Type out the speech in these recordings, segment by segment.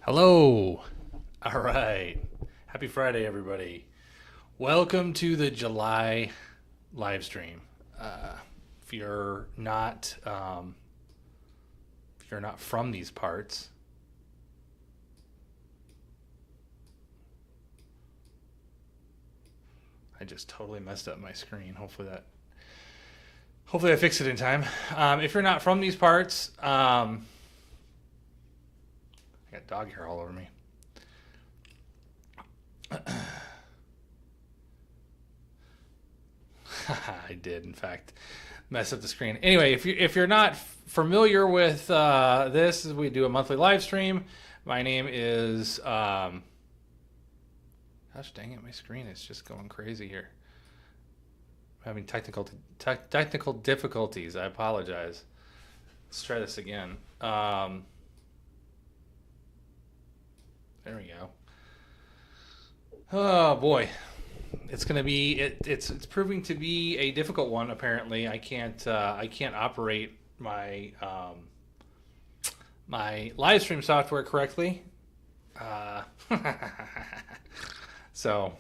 Hello. All right. Happy Friday, everybody. Welcome to the July live stream. If you're not, from these parts, I just totally messed up my screen. Hopefully I fixed it in time. If you're not from these parts, I got dog hair all over me. I did, in fact, mess up the screen. Anyway, if you're not familiar with this, we do a monthly live stream. My name is gosh dang it, my screen is just going crazy here. I'm having technical difficulties. I apologize. Let's try this again. There we go. Oh boy, it's gonna be it's proving to be a difficult one. Apparently, I can't operate my live stream software correctly. Uh, so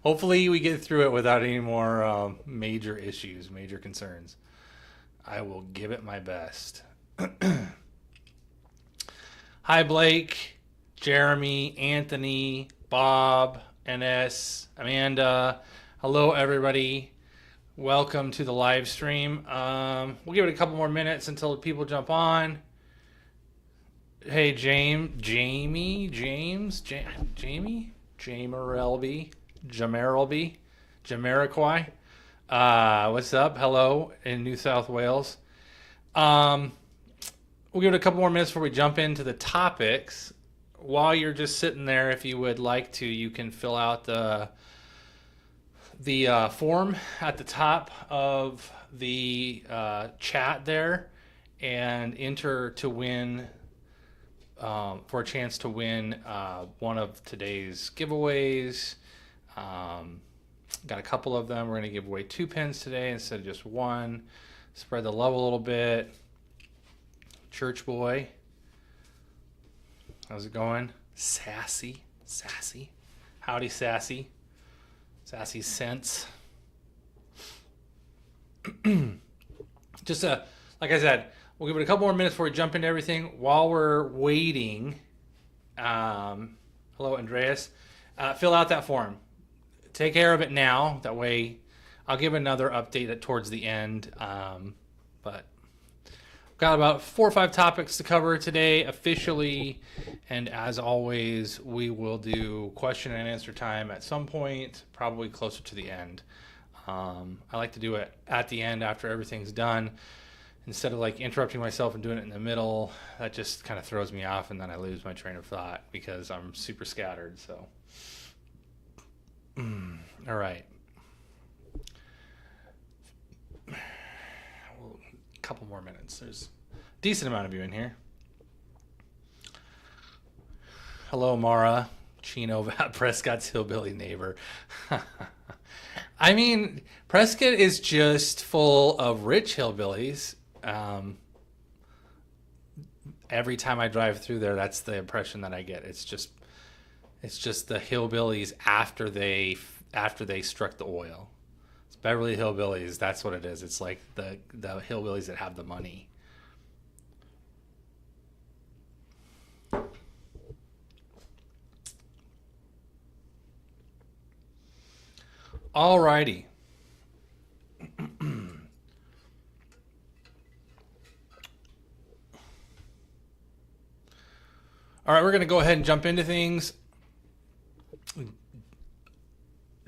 hopefully we get through it without any more major issues, major concerns. I will give it my best. Hi, Blake, Jeremy, Anthony, Bob, NS, Amanda. Hello, everybody. Welcome to the live stream. We'll give it a couple more minutes until people jump on. Hey, Jamerelby, Jamiroquai. What's up? Hello in New South Wales. We'll give it a couple more minutes before we jump into the topics. While you're just sitting there, if you would like to, you can fill out the form at the top of the chat there and enter to win for a chance to win one of today's giveaways. Got a couple of them. We're going to give away 2 pins today instead of just one. Spread the love a little bit. Church boy. How's it going? Sassy. Howdy, Sassy. Sassy sense. Just like I said, we'll give it a couple more minutes before we jump into everything. While we're waiting, hello, Andreas. Fill out that form. Take care of it now. That way, I'll give another update towards the end. But got about 4 or 5 topics to cover today officially, and as always, we will do question and answer time at some point, probably closer to the end. I like to do it at the end after everything's done, instead of like interrupting myself and doing it in the middle. That just kind of throws me off, and then I lose my train of thought because I'm super scattered. So, all right. Couple more minutes. There's a decent amount of you in here. Hello, Mara. Chino, Prescott's hillbilly neighbor. I mean, Prescott is just full of rich hillbillies. Every time I drive through there, that's the impression that I get. It's just the hillbillies after they struck the oil. Beverly Hillbillies, that's what it is. It's like the hillbillies that have the money. Alrighty. All right, we're going to go ahead and jump into things.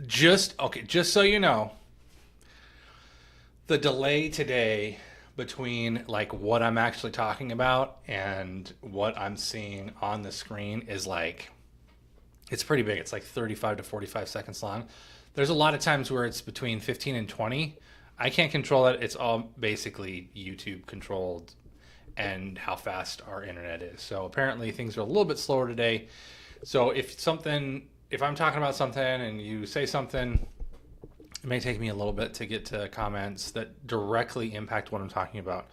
Just so you know, the delay today between like what I'm actually talking about and what I'm seeing on the screen is like, it's pretty big. It's like 35 to 45 seconds long. There's a lot of times where it's between 15 and 20. I can't control it. It's all basically YouTube controlled and how fast our internet is. So apparently things are a little bit slower today. So if I'm talking about something and you say something, it may take me a little bit to get to comments that directly impact what I'm talking about.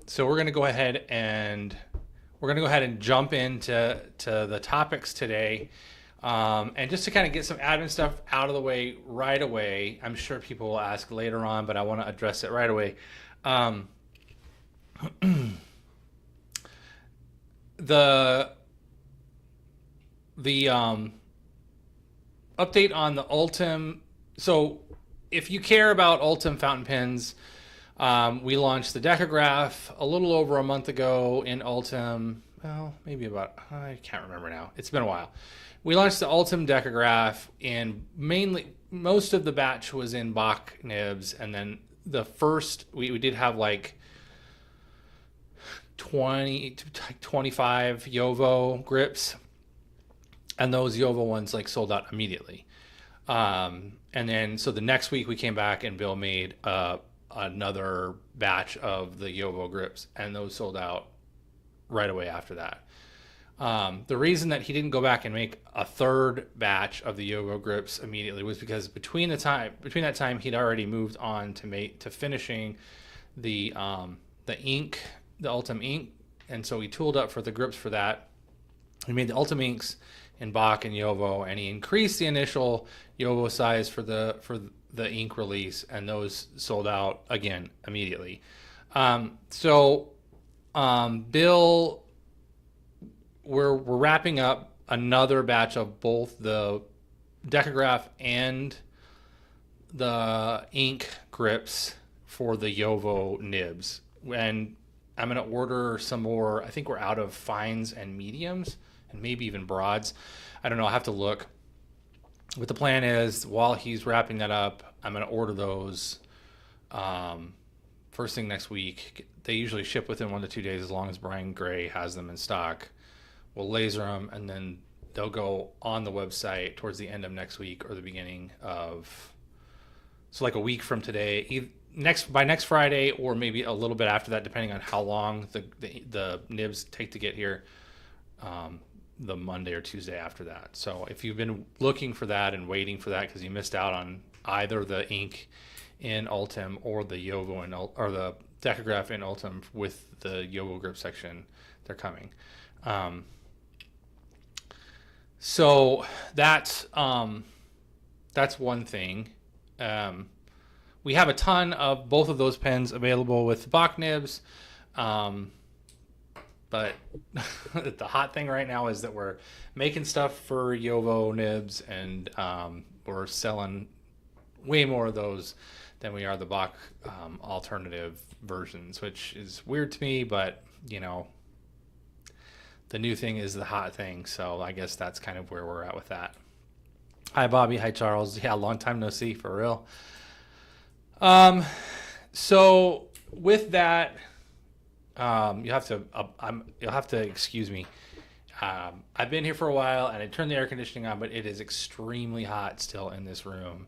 So we're going to go ahead and we're going to go ahead and jump into the topics today. And just to kind of get some admin stuff out of the way right away. I'm sure people will ask later on, but I want to address it right away. The update on the Ultim. So if you care about Ultim fountain pens, we launched the Decograph a little over a month ago in Ultim. Well, maybe about, I can't remember now. It's been a while. We launched the Ultim Decograph, and mainly most of the batch was in Bach nibs, and then the first we did have like 20 to 25 Yovo grips, and those Yovo ones like sold out immediately. And then so the next week we came back and Bill made another batch of the Yovo grips, and those sold out right away after that. The reason that he didn't go back and make a third batch of the Yovo grips immediately was because between that time he'd already moved on to finishing the ink, the Ultim ink, and so he tooled up for the grips for that. He made the Ultim inks in Bach and Yovo, and he increased the initial Yovo size for the ink release, and those sold out again immediately. Bill, we're wrapping up another batch of both the Decograph and the ink grips for the Yovo nibs, and I'm going to order some more. I think we're out of fines and mediums and maybe even broads. I don't know. I'll have to look. But the plan is, while he's wrapping that up, I'm going to order those first thing next week. They usually ship within 1 to 2 days as long as Brian Gray has them in stock. We'll laser them, and then they'll go on the website towards the end of next week or the beginning of, so like a week from today, by next Friday, or maybe a little bit after that, depending on how long the nibs take to get here, the Monday or Tuesday after that. So if you've been looking for that and waiting for that because you missed out on either the ink in Ultim or the Yovo or the Decograph in Ultim with the Yovo grip section, they're coming. So that's one thing. We have a ton of both of those pens available with Bach nibs. But the hot thing right now is that we're making stuff for Yovo nibs, and we're selling way more of those than we are the Bach alternative versions, which is weird to me, but you know, the new thing is the hot thing, so I guess that's kind of where we're at with that. Hi, Bobby. Hi, Charles. Yeah, long time no see, for real. So with that, you'll have to excuse me. I've been here for a while, and I turned the air conditioning on, but it is extremely hot still in this room.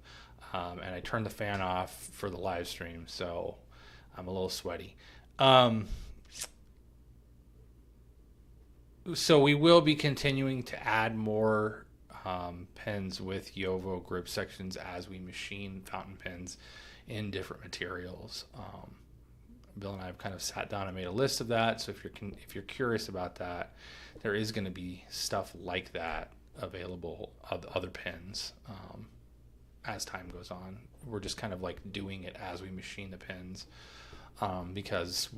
And I turned the fan off for the live stream, so I'm a little sweaty. So we will be continuing to add more pens with Yovo grip sections as we machine fountain pens in different materials. Bill and I have kind of sat down and made a list of that. So if you're curious about that, there is going to be stuff like that available of other pens as time goes on. We're just kind of like doing it as we machine the pens because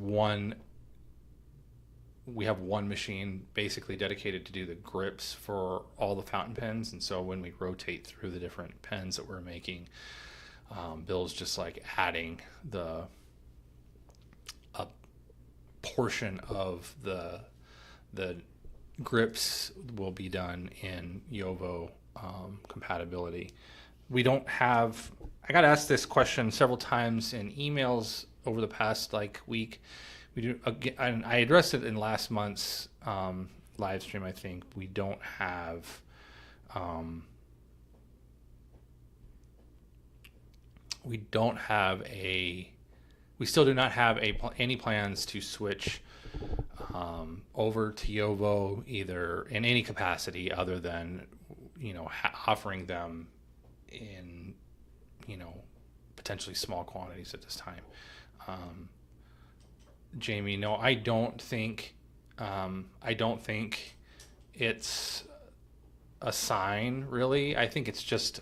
we have one machine basically dedicated to do the grips for all the fountain pens, and so when we rotate through the different pens that we're making, Bill's just like adding a portion of the grips will be done in Yovo compatibility. We don't have, I got asked this question several times in emails over the past week. We do, and I addressed it in last month's live stream. I think we don't have we still do not have any plans to switch over to Yovo either in any capacity other than offering them in potentially small quantities at this time. Jamie, no, I don't think I don't think it's a sign, really. I think it's just,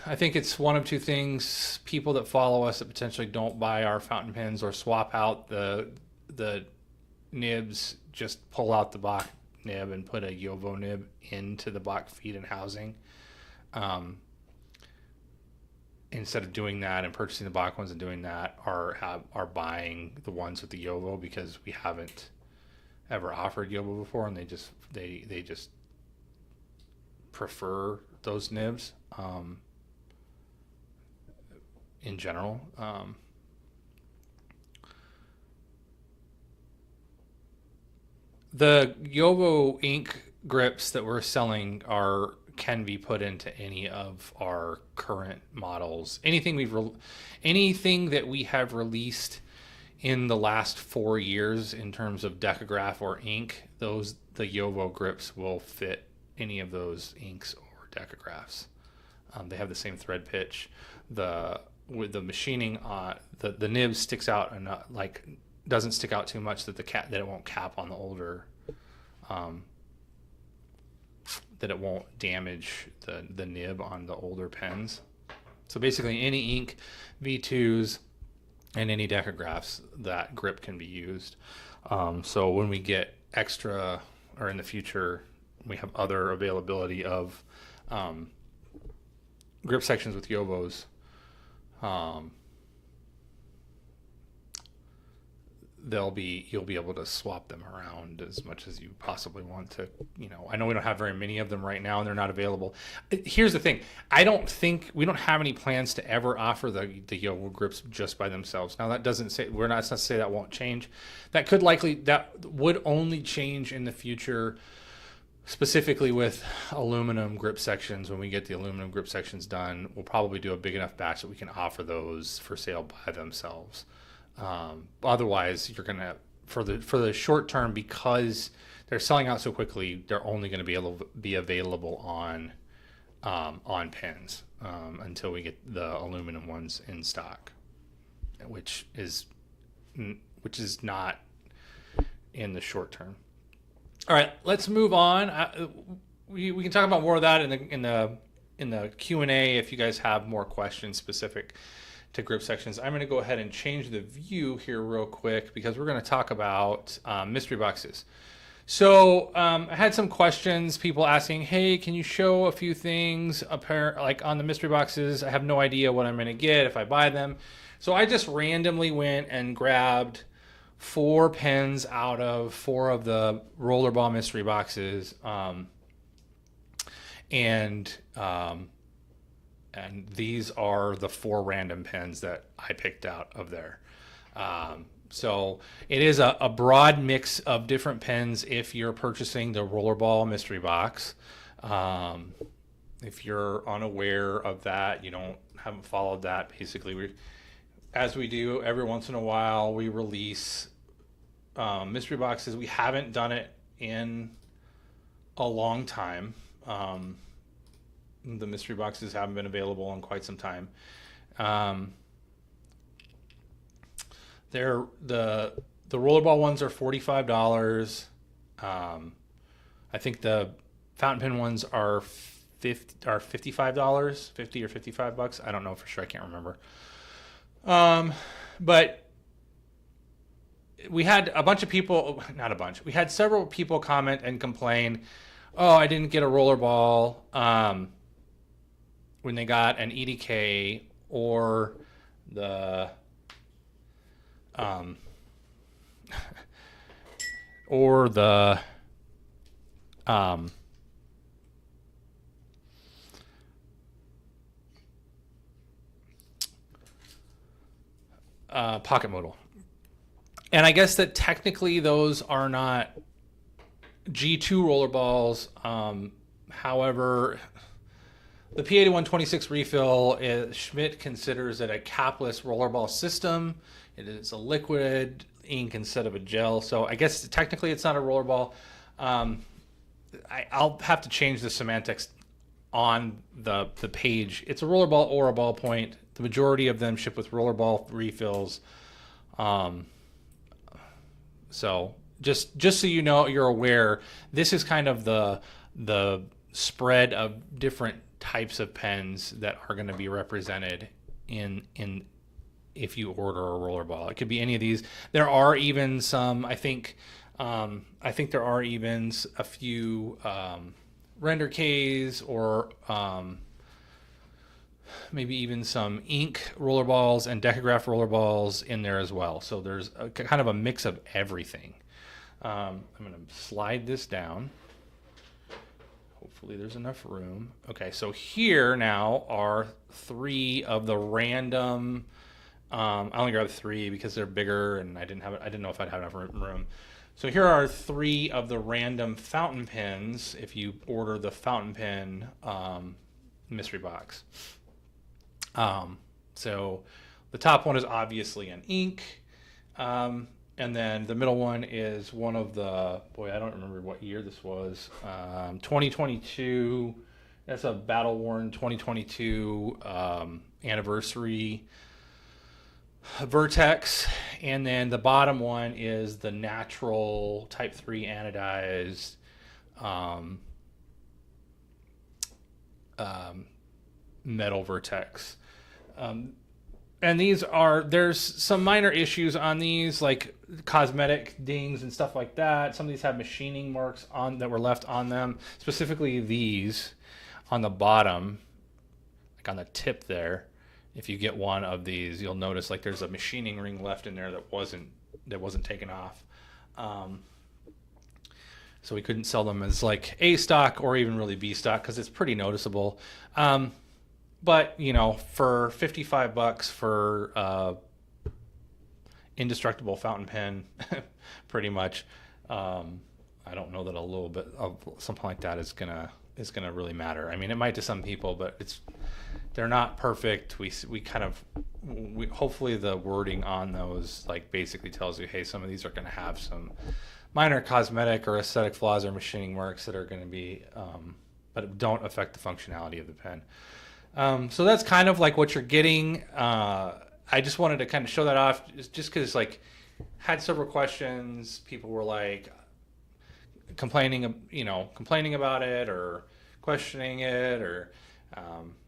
I think it's one of two things. People that follow us that potentially don't buy our fountain pens or swap out the nibs, just pull out the Bach nib and put a Yovo nib into the Bach feed and housing. Instead of doing that and purchasing the Bach ones and doing that, are buying the ones with the Yovo because we haven't ever offered Yovo before, and they just prefer those nibs in general. The Yovo ink grips that we're selling can be put into any of our current models. Anything that we have released in the last 4 years in terms of Decograph or ink, the Yovo grips will fit any of those inks or Decographs. They have the same thread pitch. With the machining, the nib sticks out and doesn't stick out too much that it won't cap on the older, that it won't damage the nib on the older pens. So basically, any ink V2s and any Decographs, that grip can be used. So when we get extra, or in the future, we have other availability of grip sections with Yovos. You'll be able to swap them around as much as you possibly want to. I know we don't have very many of them right now, and they're not available. Here's the thing: I don't think we don't have any plans to ever offer the Yovo grips just by themselves. Now that doesn't say it's not to say that won't change. That would only change in the future, specifically with aluminum grip sections. When we get the aluminum grip sections done, we'll probably do a big enough batch that we can offer those for sale by themselves. Otherwise, you're gonna for the short term, because they're selling out so quickly, they're only going to be able to be available on pens until we get the aluminum ones in stock, which is not in the short term. All right, let's move on. We can talk about more of that in the Q&A if you guys have more questions specific to grip sections. I'm going to go ahead and change the view here real quick because we're going to talk about mystery boxes. So I had some questions, people asking, hey, can you show a few things like on the mystery boxes? I have no idea what I'm going to get if I buy them. So I just randomly went and grabbed 4 pens out of 4 of the rollerball mystery boxes. And these are the 4 random pens that I picked out of there. So it is a broad mix of different pens if you're purchasing the rollerball mystery box. If you're unaware of that, haven't followed that, basically as we do every once in a while, we release mystery boxes. We haven't done it in a long time. The mystery boxes haven't been available in quite some time. They're the rollerball ones are $45. I think the fountain pen ones are $55, $50 or $55. I don't know for sure. I can't remember. But we had a bunch of people, not a bunch. We had several people comment and complain, oh, I didn't get a rollerball when they got an EDK or the pocket modal. And I guess that technically those are not G2 rollerballs. However, the P8126 refill, Schmidt considers it a capless rollerball system. It is a liquid ink instead of a gel. So I guess technically it's not a rollerball. I'll have to change the semantics on the page. It's a rollerball or a ballpoint. The majority of them ship with rollerball refills. So just so you know, you're aware, this is kind of the spread of different types of pens that are going to be represented in if you order a rollerball. It could be any of these. There are even some, I think there are even a few render Ks or maybe even some ink rollerballs and Decograph rollerballs in there as well. So there's kind of a mix of everything. I'm going to slide this down. Hopefully there's enough room. Okay, so here now are 3 of the random. I only grabbed 3 because they're bigger, and I didn't know if I'd have enough room. So here are 3 of the random fountain pens if you order the fountain pen mystery box. So the top one is obviously an ink. And then the middle one is one of the, boy, I don't remember what year this was. 2022. That's a Battle Worn 2022 anniversary Vertex. And then the bottom one is the natural Type 3 anodized metal Vertex. And there's some minor issues on these, like cosmetic dings and stuff like that. Some of these have machining marks that were left on them. Specifically these on the bottom, like on the tip there. If you get one of these, you'll notice like there's a machining ring left in there that wasn't taken off. So we couldn't sell them as like A stock or even really B stock because it's pretty noticeable. But, you know, for $55 for indestructible fountain pen, pretty much, I don't know that a little bit of something like that is gonna really matter. I mean, it might to some people, but they're not perfect. We hopefully the wording on those like basically tells you, hey, some of these are going to have some minor cosmetic or aesthetic flaws or machining marks that are going to be, but don't affect the functionality of the pen. So that's kind of like what you're getting. I just wanted to kind of show that off just because like had several questions. People were like complaining about it or questioning it, or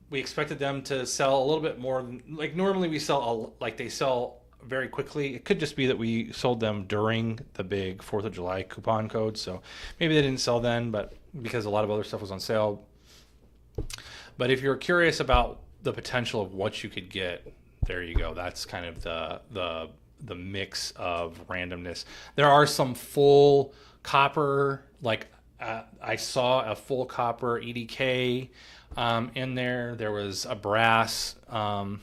we expected them to sell a little bit more. Like normally we sell they sell very quickly. It could just be that we sold them during the big 4th of July coupon code. So maybe they didn't sell then, but because a lot of other stuff was on sale. But if you're curious about the potential of what you could get, there you go. That's kind of the mix of randomness. There are some full copper, like I saw a full copper EDK in there. There was a brass, I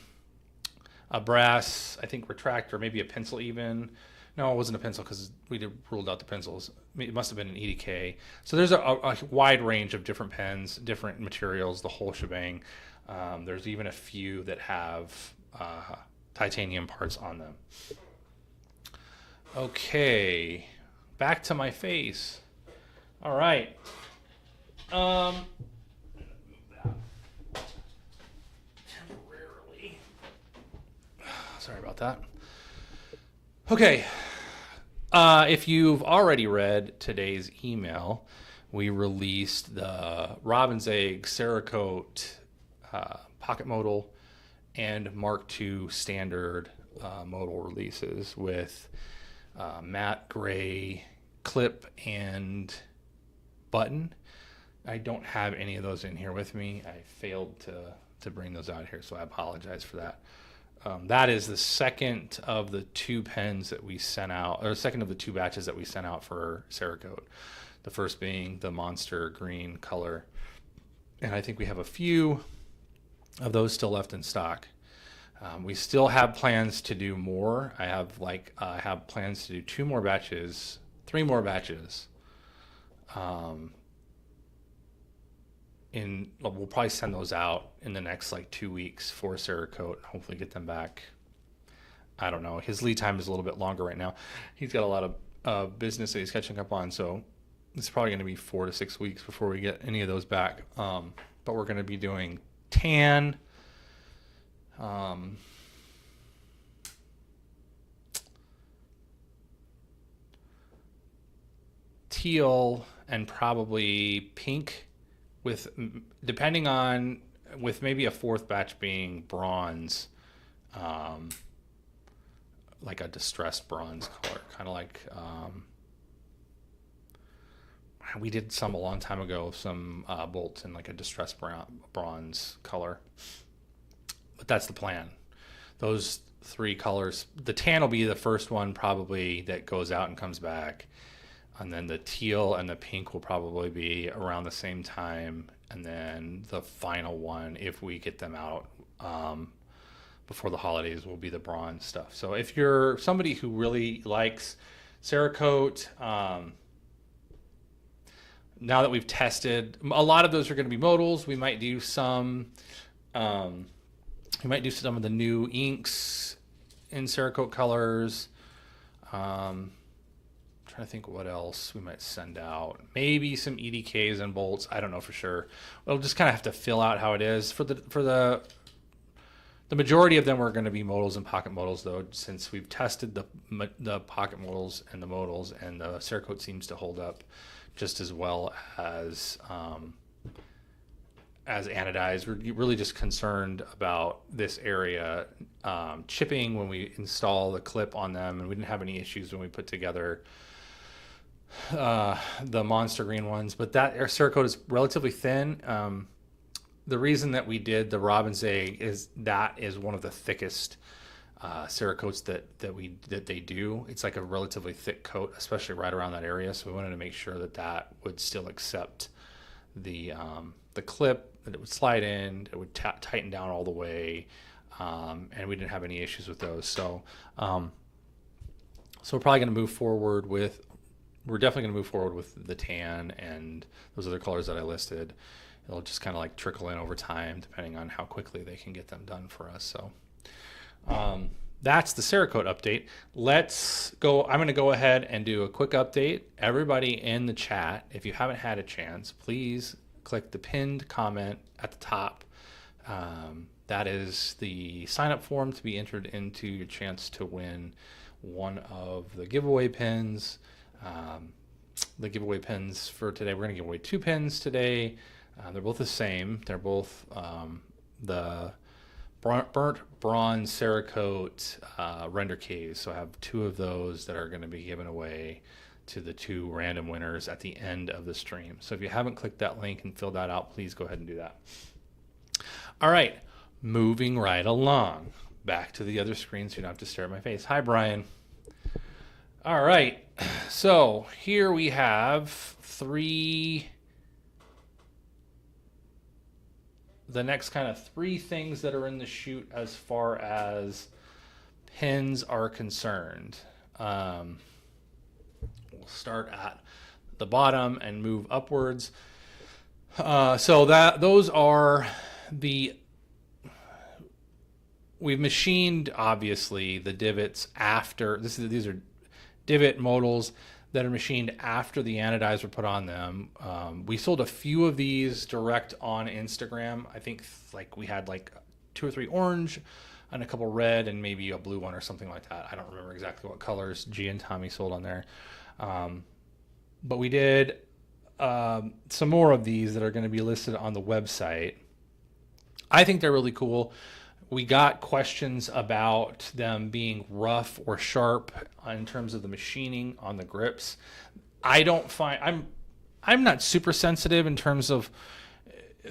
think retractor, maybe a pencil even. No, it wasn't a pencil because we ruled out the pencils. It must have been an EDK. So there's a wide range of different pens, different materials, the whole shebang. There's even a few that have titanium parts on them. Okay, back to my face. All right. Temporarily. Sorry about that. Okay. If you've already read today's email, we released the Robin's Egg, Cerakote, Pocket Modal, and Mark II standard modal releases with matte gray clip and button. I don't have any of those in here with me. I failed to bring those out here, so I apologize for that. That is the second of the 2 pens that we sent out, or second of the 2 batches that we sent out for Cerakote. The first being the monster green color. And I think we have a few of those still left in stock. We still have plans to do more. I have plans to do 2 more batches, 3 more batches. We'll probably send those out in the next 2 weeks for Cerakote. Hopefully get them back. I don't know. His lead time is a little bit longer right now. He's got a lot of business that he's catching up on, so it's probably going to be 4 to 6 weeks before we get any of those back. But we're going to be doing tan, teal and probably pink with, depending on, with maybe a fourth batch being bronze, like a distressed bronze color, kind of like, we did some a long time ago, some bolts in like a distressed bronze color. But that's the plan. Those three colors. The tan will be the first one probably that goes out and comes back. And then the teal and the pink will probably be around the same time. And then the final one, if we get them out before the holidays, will be the bronze stuff. So if you're somebody who really likes Cerakote, now that we've tested, a lot of those are going to be modals. We might do some of the new inks in Cerakote colors. Trying to think what else we might send out. Maybe some EDKs and bolts. I don't know for sure. We'll just kind of have to fill out how it is. For the majority of them are going to be modals and pocket modals, though, since we've tested the pocket modals and the modals, and the Cerakote seems to hold up just as well as anodized. We're really just concerned about this area chipping when we install the clip on them, and we didn't have any issues when we put together the monster green ones. But that Cerakote is relatively thin. The reason that we did the robin's egg is that is one of the thickest Cerakotes that they do. It's like a relatively thick coat, especially right around that area. So we wanted to make sure that would still accept the clip, that it would slide in, it would tighten down all the way, and we didn't have any issues with those. So we're probably going to move forward with. We're definitely going to move forward with the tan and those other colors that I listed. It'll just kind of like trickle in over time, depending on how quickly they can get them done for us. So. That's the Cerakote update. Let's go. I'm going to go ahead and do a quick update. Everybody in the chat, if you haven't had a chance, please click the pinned comment at the top. That is the sign up form to be entered into your chance to win one of the giveaway pins. The giveaway pins for today, we're going to give away 2 pins today. They're both the same. They're both the burnt bronze Cerakote render caves. So I have 2 of those that are going to be given away to the 2 random winners at the end of the stream. So if you haven't clicked that link and filled that out, please go ahead and do that. All right, moving right along. Back to the other screen so you don't have to stare at my face. Hi, Brian. All right, so here we have 3... the next kind of 3 things that are in the chute as far as pins are concerned. We'll start at the bottom and move upwards. So those are we've machined, obviously, the divots after. These are divot modals that are machined after the anodize were put on them. We sold a few of these direct on Instagram. I think like we had like 2 or 3 orange and a couple red and maybe a blue one or something like that. I don't remember exactly what colors G and Tommy sold on there. But we did some more of these that are going to be listed on the website. I think they're really cool. We got questions about them being rough or sharp in terms of the machining on the grips. I don't find I'm not super sensitive in terms of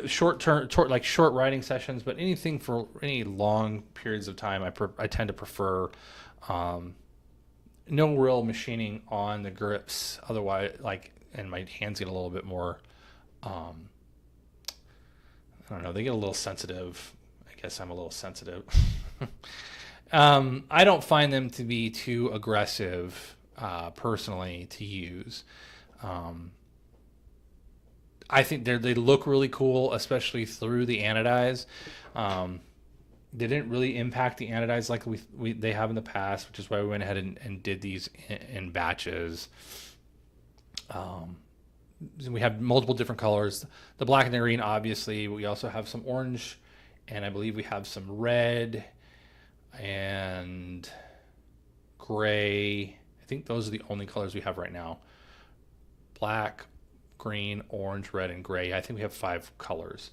short writing sessions, but anything for any long periods of time, I tend to prefer no real machining on the grips. Otherwise, and my hands get a little bit more. I don't know. They get a little sensitive. I guess I'm a little sensitive. I don't find them to be too aggressive, personally, to use. I think they look really cool, especially through the anodize. They didn't really impact the anodize like they have in the past, which is why we went ahead and did these in batches. We have multiple different colors. The black and the green, obviously. We also have some orange. And I believe we have some red and gray. I think those are the only colors we have right now. black, green, orange, red, and gray. I think we have 5 colors.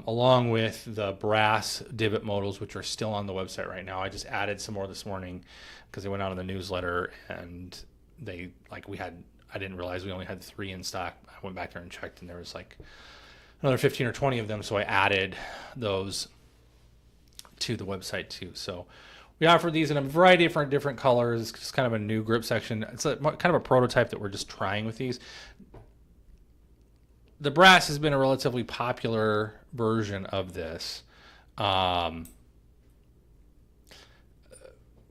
Along with the brass divot modals, which are still on the website right now. I just added some more this morning because they went out in the newsletter, and I didn't realize we only had 3 in stock. I went back there and checked, and there was like another 15 or 20 of them, so I added those to the website too. So we offer these in a variety of different colors. It's just kind of a new grip section. It's kind of a prototype that we're just trying with these. The brass has been a relatively popular version of this.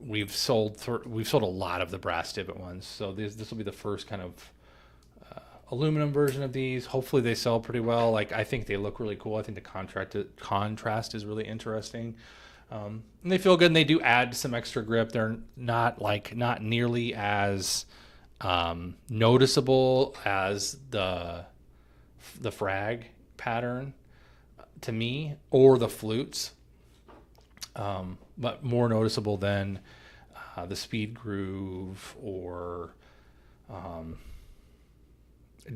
We've sold a lot of the brass divot ones, so this will be the first kind of aluminum version of these. Hopefully they sell pretty well. Like, I think they look really cool. I think the contrast is really interesting, and they feel good. And they do add some extra grip. They're not nearly as noticeable as the frag pattern to me, or the flutes, but more noticeable than the speed groove, or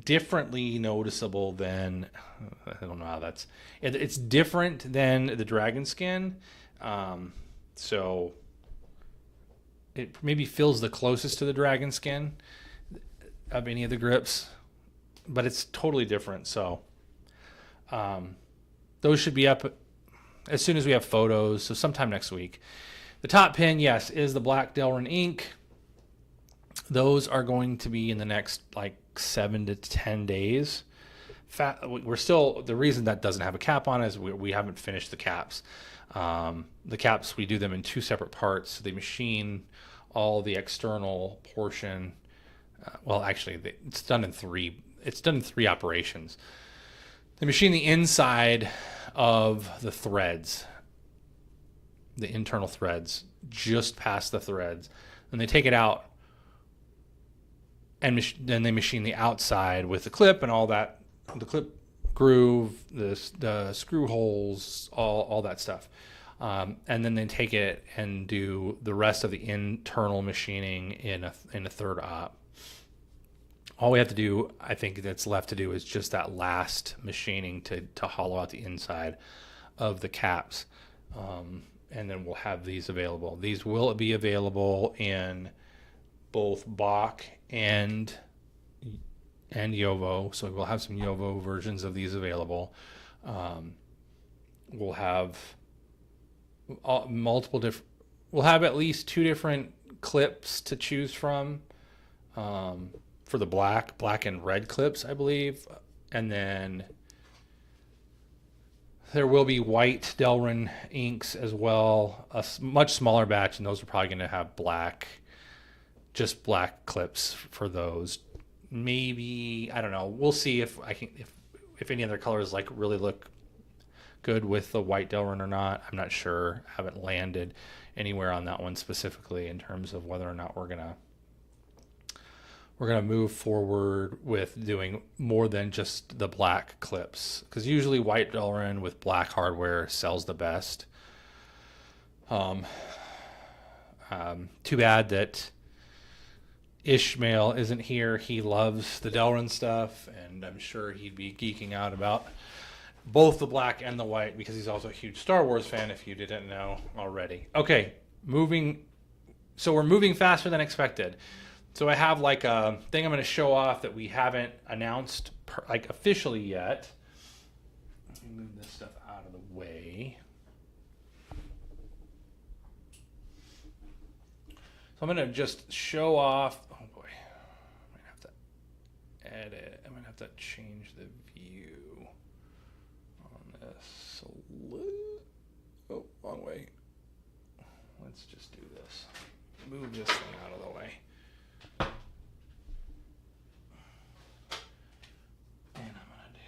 differently noticeable than, I don't know how it's different than the dragon skin. So it maybe feels the closest to the dragon skin of any of the grips, but it's totally different. So those should be up as soon as we have photos, so sometime next week. The top pin, yes, is the black Delrin ink. Those are going to be in the next 7 to 10 days. We're still, the reason that doesn't have a cap on is we haven't finished the caps. The caps, we do them in 2 separate parts. They machine all the external portion. Well, actually, it's done in 3. It's done in 3 operations. They machine the inside of the threads, the internal threads, just past the threads. Then they take it out, and then they machine the outside with the clip and all that, the clip groove, the screw holes, all that stuff. And then they take it and do the rest of the internal machining in a 3rd op. All we have to do, I think that's left to do, is just that last machining to hollow out the inside of the caps. And then we'll have these available. These will be available in both Bach and Yovo. So we'll have some Yovo versions of these available. We'll have we'll have at least 2 different clips to choose from. For the black and red clips, I believe. And then there will be white Delrin inks as well, a much smaller batch, and those are probably going to have just black clips for those. Maybe, I don't know. We'll see if any other colors really look good with the white Delrin or not. I'm not sure. I haven't landed anywhere on that one specifically in terms of whether or not we're gonna move forward with doing more than just the black clips, because usually white Delrin with black hardware sells the best. Too bad that Ishmael isn't here. He loves the Delrin stuff, and I'm sure he'd be geeking out about both the black and the white, because he's also a huge Star Wars fan, if you didn't know already. Okay, so we're moving faster than expected. So I have a thing I'm going to show off that we haven't announced officially yet. Let me move this stuff out of the way. So I'm going to just show off. Oh boy, I might have to edit. I might have to change the view on this. Oh, wrong way. Let's just do this. Move this thing out of the way. And I'm going to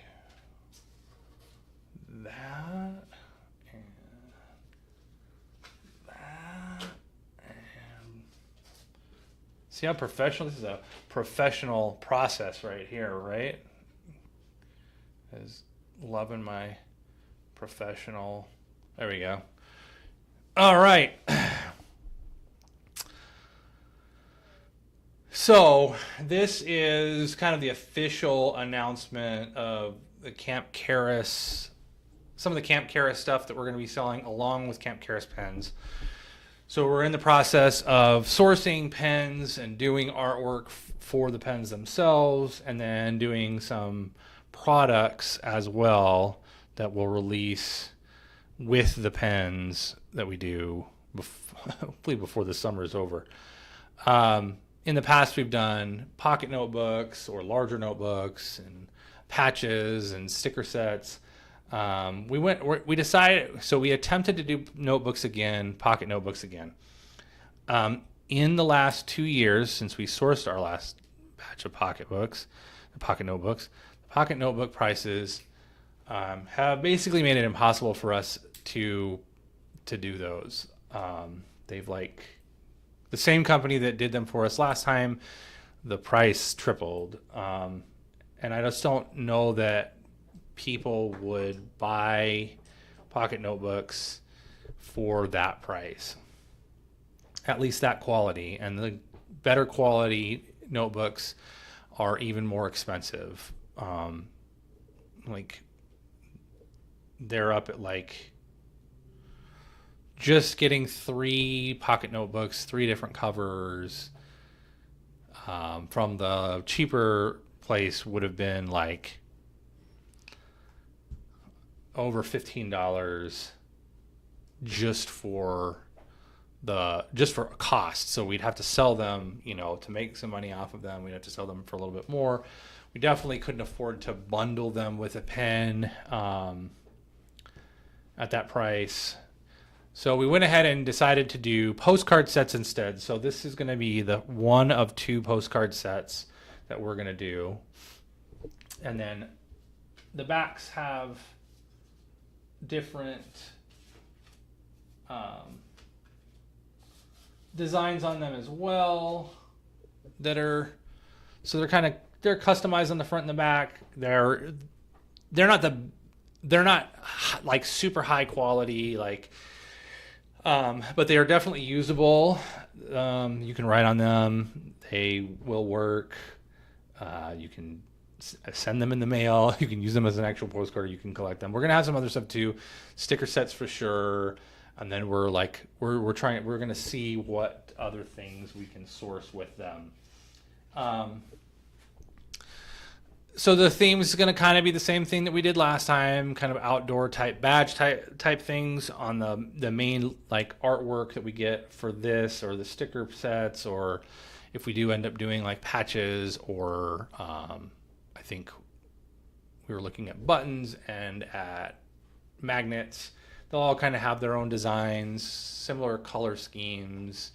do that, and that, and see how professional this is. A professional process right here, right? Is loving my professional. There we go. All right. So this is kind of the official announcement of the Camp Karis, some of the Camp Karis stuff that we're going to be selling along with Camp Karis pens. So we're in the process of sourcing pens and doing artwork for the pens themselves, and then doing some products as well that we'll release with the pens that we do hopefully before the summer is over. In the past, we've done pocket notebooks or larger notebooks and patches and sticker sets. We decided, so we attempted to do notebooks again, pocket notebooks again. In the last 2 years, since we sourced our last batch of pocket notebooks, the pocket notebook prices have basically made it impossible for us to do those. They've the same company that did them for us last time, the price tripled. And I just don't know that people would buy pocket notebooks for that price, at least that quality. And the better quality notebooks are even more expensive. They're up at just getting 3 pocket notebooks, 3 different covers, from the cheaper place would have been over $15 just for cost. So we'd have to sell them, to make some money off of them. We'd have to sell them for a little bit more. We definitely couldn't afford to bundle them with a pen at that price. So we went ahead and decided to do postcard sets instead. So this is going to be the one of 2 postcard sets that we're going to do. And then the backs have different designs on them as well they're customized on the front and the back. They're not super high quality, but they are definitely usable. You can write on them. They will work. You can send them in the mail. You can use them as an actual postcard. You can collect them. We're gonna have some other stuff too, sticker sets for sure. And then we're gonna see what other things we can source with them. So the theme is going to kind of be the same thing that we did last time, kind of outdoor type badge type things on the main artwork that we get for this, or the sticker sets, or if we do end up doing patches, or I think we were looking at buttons and at magnets. They'll all kind of have their own designs, similar color schemes.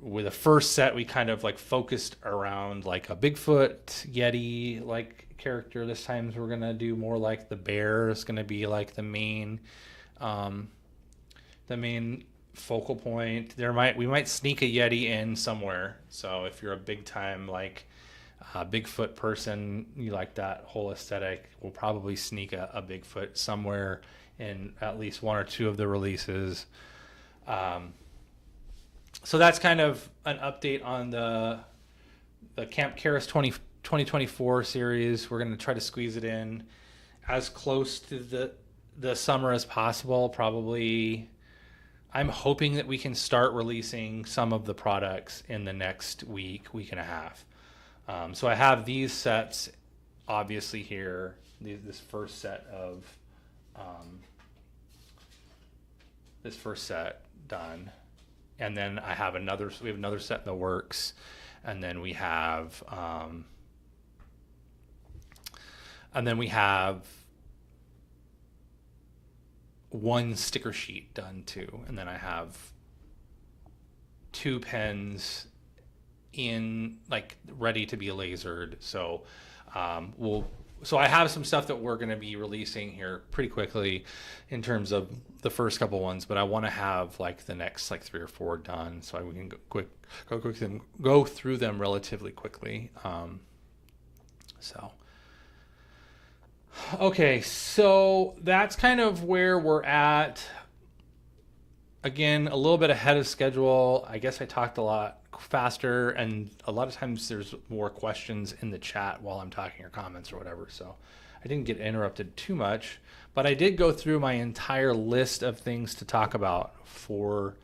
With the first set, we kind of focused around a Bigfoot, Yeti character. This time we're gonna do more the bear is gonna be the main focal point. We might sneak a Yeti in somewhere. So if you're a big time Bigfoot person, you like that whole aesthetic, we'll probably sneak a Bigfoot somewhere in at least 1 or 2 of the releases. So that's kind of an update on the Camp Karis 2024 series. We're going to try to squeeze it in as close to the summer as possible. Probably, I'm hoping that we can start releasing some of the products in the next week and a half. So I have these sets obviously here, this first set done. And then we have another set in the works, and then we have one sticker sheet done too, and then I have 2 pens in ready to be lasered. So I have some stuff that we're going to be releasing here pretty quickly in terms of the first couple ones, but I want to have the next 3 or 4 done so we can go through them relatively quickly. Okay, so that's kind of where we're at again, a little bit ahead of schedule. I guess I talked a lot faster, and a lot of times there's more questions in the chat while I'm talking or comments or whatever. So I didn't get interrupted too much, but I did go through my entire list of things to talk about for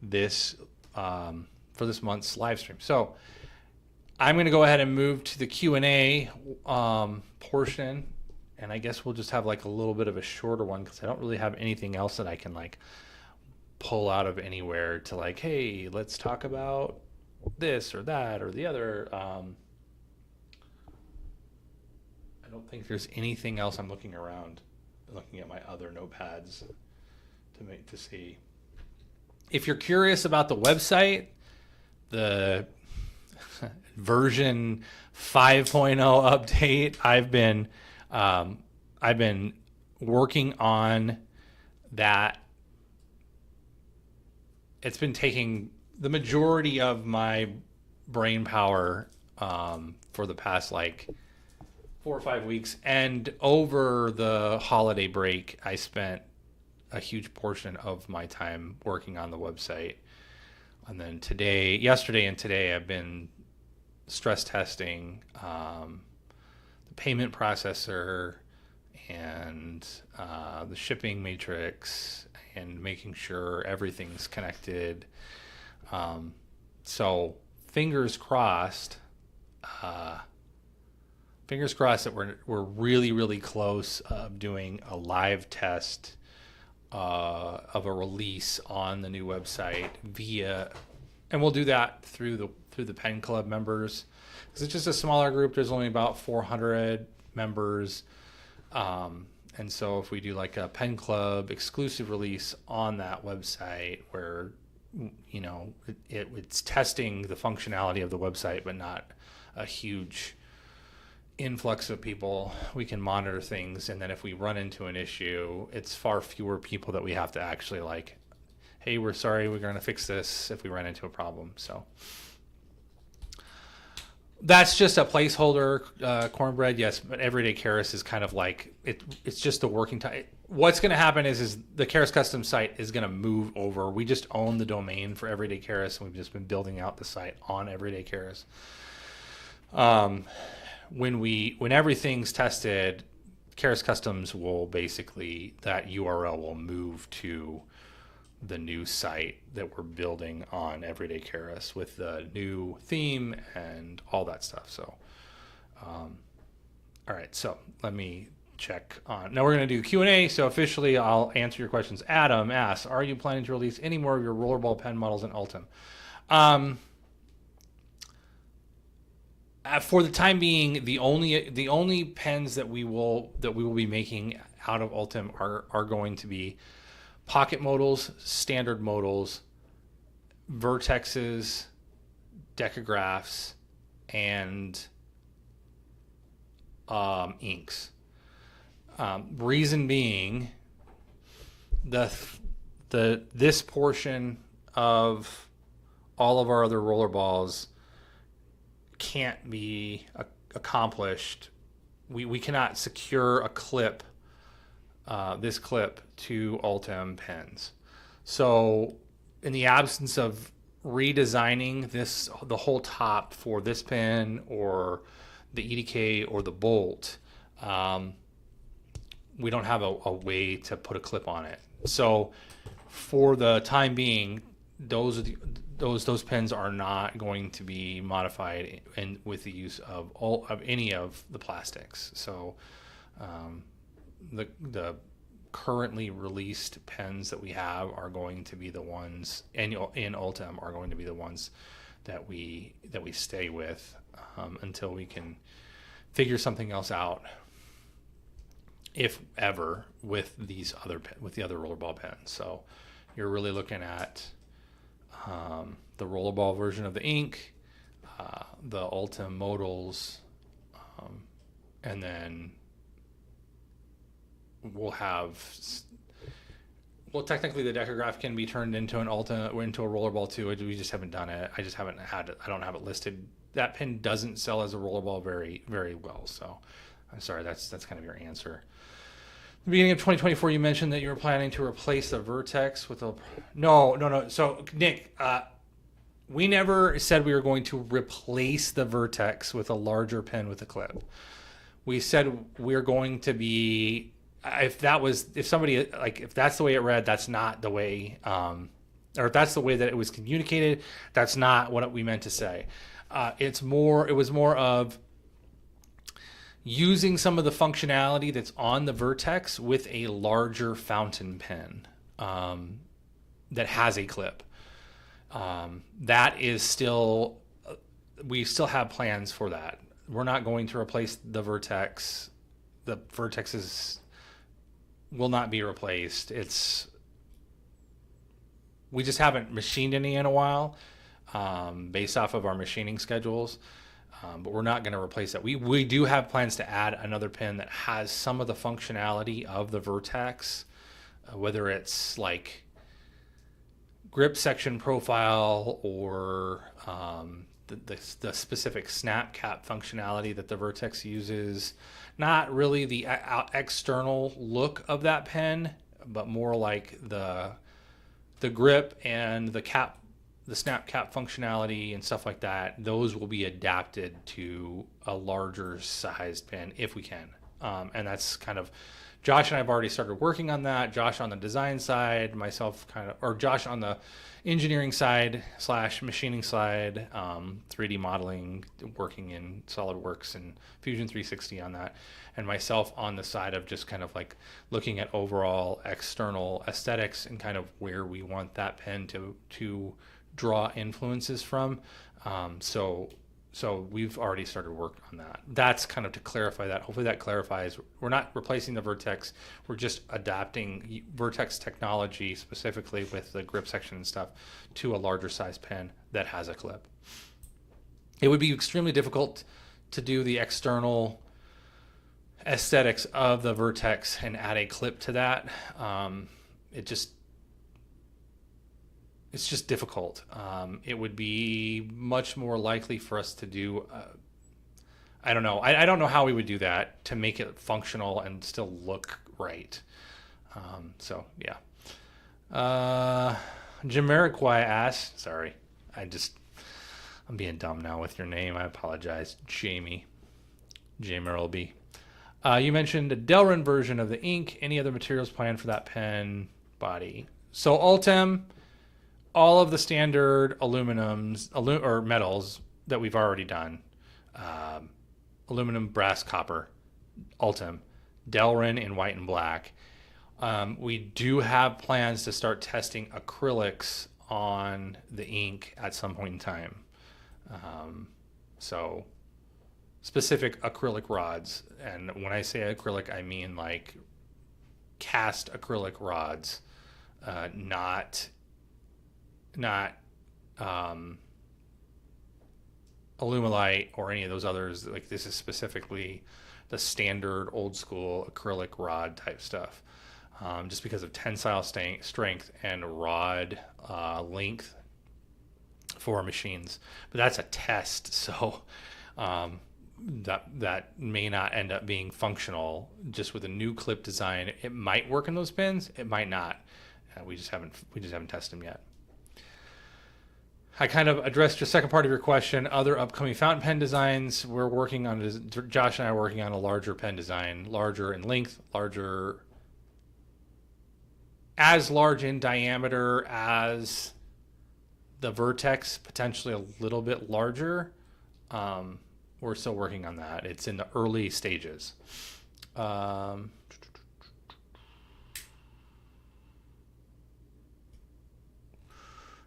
this month's live stream. So I'm going to go ahead and move to the Q&A portion, and I guess we'll just have like a little bit of a shorter one because I don't really have anything else that I can like pull out of anywhere to like, hey, let's talk about this or that or the other. I don't think there's anything else. I'm looking around, looking at my other notepads to see. If you're curious about the website, the version 5.0 update, I've been working on that. It's been taking the majority of my brain power for the past like 4 or 5 weeks, and over the holiday break I spent a huge portion of my time working on the website. And then yesterday and today I've been stress testing the payment processor and the shipping matrix and making sure everything's connected. So fingers crossed that we're really, really close of doing a live test of a release on the new website and we'll do that through the Pen Club members, because it's just a smaller group. There's only about 400 members, and so if we do like a Pen Club exclusive release on that website where it's testing the functionality of the website but not a huge influx of people, we can monitor things, and then if we run into an issue, it's far fewer people that we have to actually like, hey, we're sorry, we're going to fix this if we run into a problem. So that's just a placeholder, Cornbread. Yes, but Everyday Keras is kind of like it's just the working time. What's going to happen is the Keras custom site is going to move over. We just own the domain for Everyday Keras, and we've just been building out the site on Everyday Keras. When everything's tested, Keras Customs will basically, that URL will move to the new site that we're building on Everyday Keras with the new theme and all that stuff. So, all right. So let me check on. Now we're going to do Q&A. So officially, I'll answer your questions. Adam asks, "Are you planning to release any more of your rollerball pen models in Ultim?" For the time being, the only pens that we will be making out of Ultim are going to be pocket modals, standard modals, vertexes, decagraphs, and inks. Reason being, this portion of all of our other roller balls can't be accomplished. We cannot secure a clip, this clip, to Ultim pens. So in the absence of redesigning the whole top for this pen or the EDK or the Bolt, we don't have a way to put a clip on it. So for the time being, those pens are not going to be modified with the use of any of the plastics. So the currently released pens that we have are going to be the ones in Ultim are going to be the ones that we stay with until we can figure something else out, if ever, with the other rollerball pens. So you're really looking at the rollerball version of the ink, the Ultim modals, and then we'll have. Well, technically, the decograph can be turned into an into a rollerball too. We just haven't done it. I just haven't had it. I don't have it listed. That pen doesn't sell as a rollerball very, very well. So I'm sorry. That's kind of your answer the beginning of 2024, you mentioned that you were planning to replace the Vertex with a... No. So, Nick, we never said we were going to replace the Vertex with a larger pen with a clip. We said we're going to be... If somebody, like, if that's the way it read, that's not the way... or if that's the way that it was communicated, that's not what we meant to say. It was more of using some of the functionality that's on the Vertex with a larger fountain pen that has a clip. That is still, we still have plans for that. We're not going to replace the Vertex. The Vertex will not be replaced. We just haven't machined any in a while, based off of our machining schedules. But we're not going to replace that. We do have plans to add another pen that has some of the functionality of the Vertex, whether it's like grip section profile or the specific snap cap functionality that the Vertex uses. Not really the external look of that pen, but more like the grip and the cap, the snap cap functionality and stuff like that. Those will be adapted to a larger sized pen if we can. And that's kind of, Josh and I have already started working on that. Josh on the design side, myself or Josh on the engineering side / machining side, 3D modeling, working in SolidWorks and Fusion 360 on that. And myself on the side of just kind of like looking at overall external aesthetics and kind of where we want that pen to draw influences from. So we've already started work on that. That's kind of to clarify that. Hopefully that clarifies. We're not replacing the Vertex. We're just adapting Vertex technology, specifically with the grip section and stuff, to a larger size pen that has a clip. It would be extremely difficult to do the external aesthetics of the Vertex and add a clip to that. It's just difficult. It would be much more likely for us to do, I don't know. I don't know how we would do that to make it functional and still look right. So, yeah. Jamiroquai asked, sorry, I'm being dumb now with your name. I apologize. Jamie Earlby. You mentioned a Delrin version of the ink. Any other materials planned for that pen body? So Ultem, all of the standard aluminums or metals that we've already done, aluminum, brass, copper, Ultem, Delrin in white and black. We do have plans to start testing acrylics on the ink at some point in time. So specific acrylic rods. And when I say acrylic, I mean like cast acrylic rods, not Alumilite or any of those others. Like, this is specifically the standard old school acrylic rod type stuff, just because of tensile strength and rod length for machines. But that's a test, so that may not end up being functional. Just with a new clip design, it might work in those pins, it might not. We just haven't tested them yet. I kind of addressed your second part of your question. Other upcoming fountain pen designs, we're working on, Josh and I are working on a larger pen design, larger in length, as large in diameter as the Vertex, potentially a little bit larger. We're still working on that. It's in the early stages.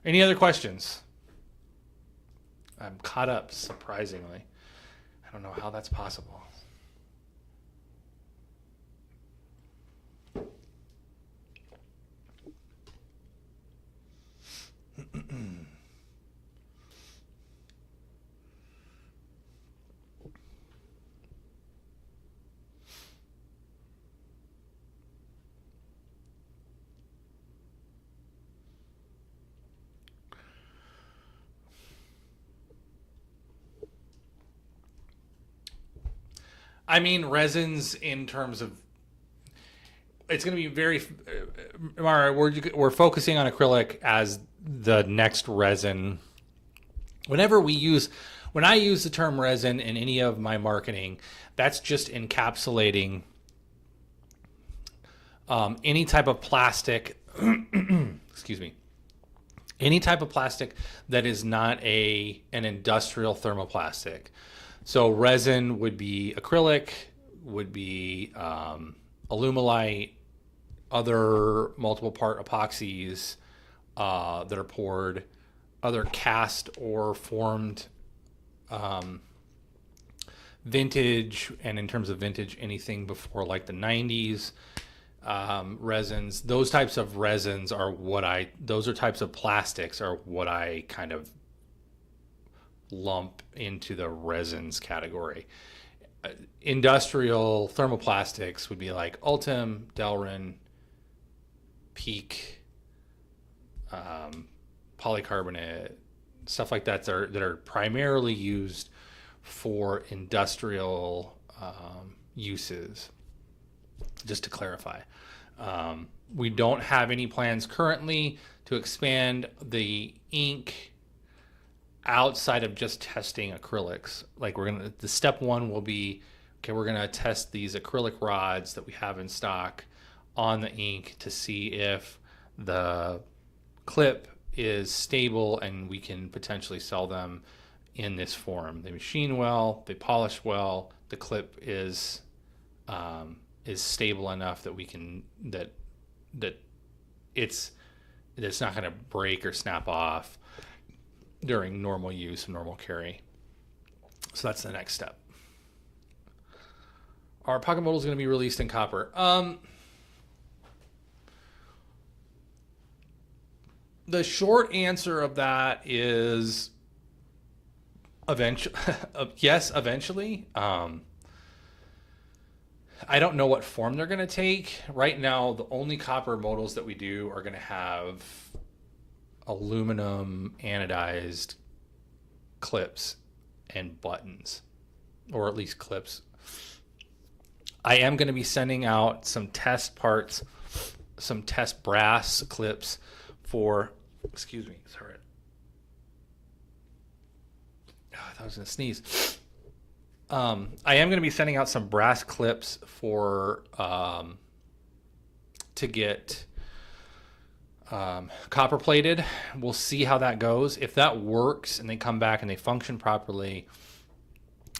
Any other questions? I'm caught up, surprisingly. I don't know how that's possible. I mean, resins in terms of, it's going to be very, Mara, we're focusing on acrylic as the next resin. When I use the term resin in any of my marketing, that's just encapsulating any type of plastic, excuse me, any type of plastic that is not an industrial thermoplastic. So resin would be acrylic, would be alumilite, other multiple part epoxies that are poured, other cast or formed vintage, and in terms of vintage, anything before like the 90s. Resins, those types of resins are those are types of plastics are what I kind of lump into the resins category. Industrial thermoplastics would be like Ultim, Delrin, Peak, polycarbonate, stuff like that that are primarily used for industrial uses. Just to clarify, we don't have any plans currently to expand the ink outside of just testing acrylics. Like the step one will be, okay, we're gonna test these acrylic rods that we have in stock on the ink to see if the clip is stable and we can potentially sell them in this form. They machine well, they polish well, the clip is stable enough that we can that it's not going to break or snap off during normal use and normal carry. So that's the next step. Our pocket model is going to be released in copper. The short answer of that is eventually, yes, eventually. I don't know what form they're going to take. Right now, the only copper modals that we do are going to have aluminum anodized clips and buttons, or at least clips. I am going to be sending out some test parts, some test brass clips for, excuse me, sorry. Oh, I thought I was going to sneeze. I am going to be sending out some brass clips for to get copper plated. We'll see how that goes. If that works and they come back and they function properly,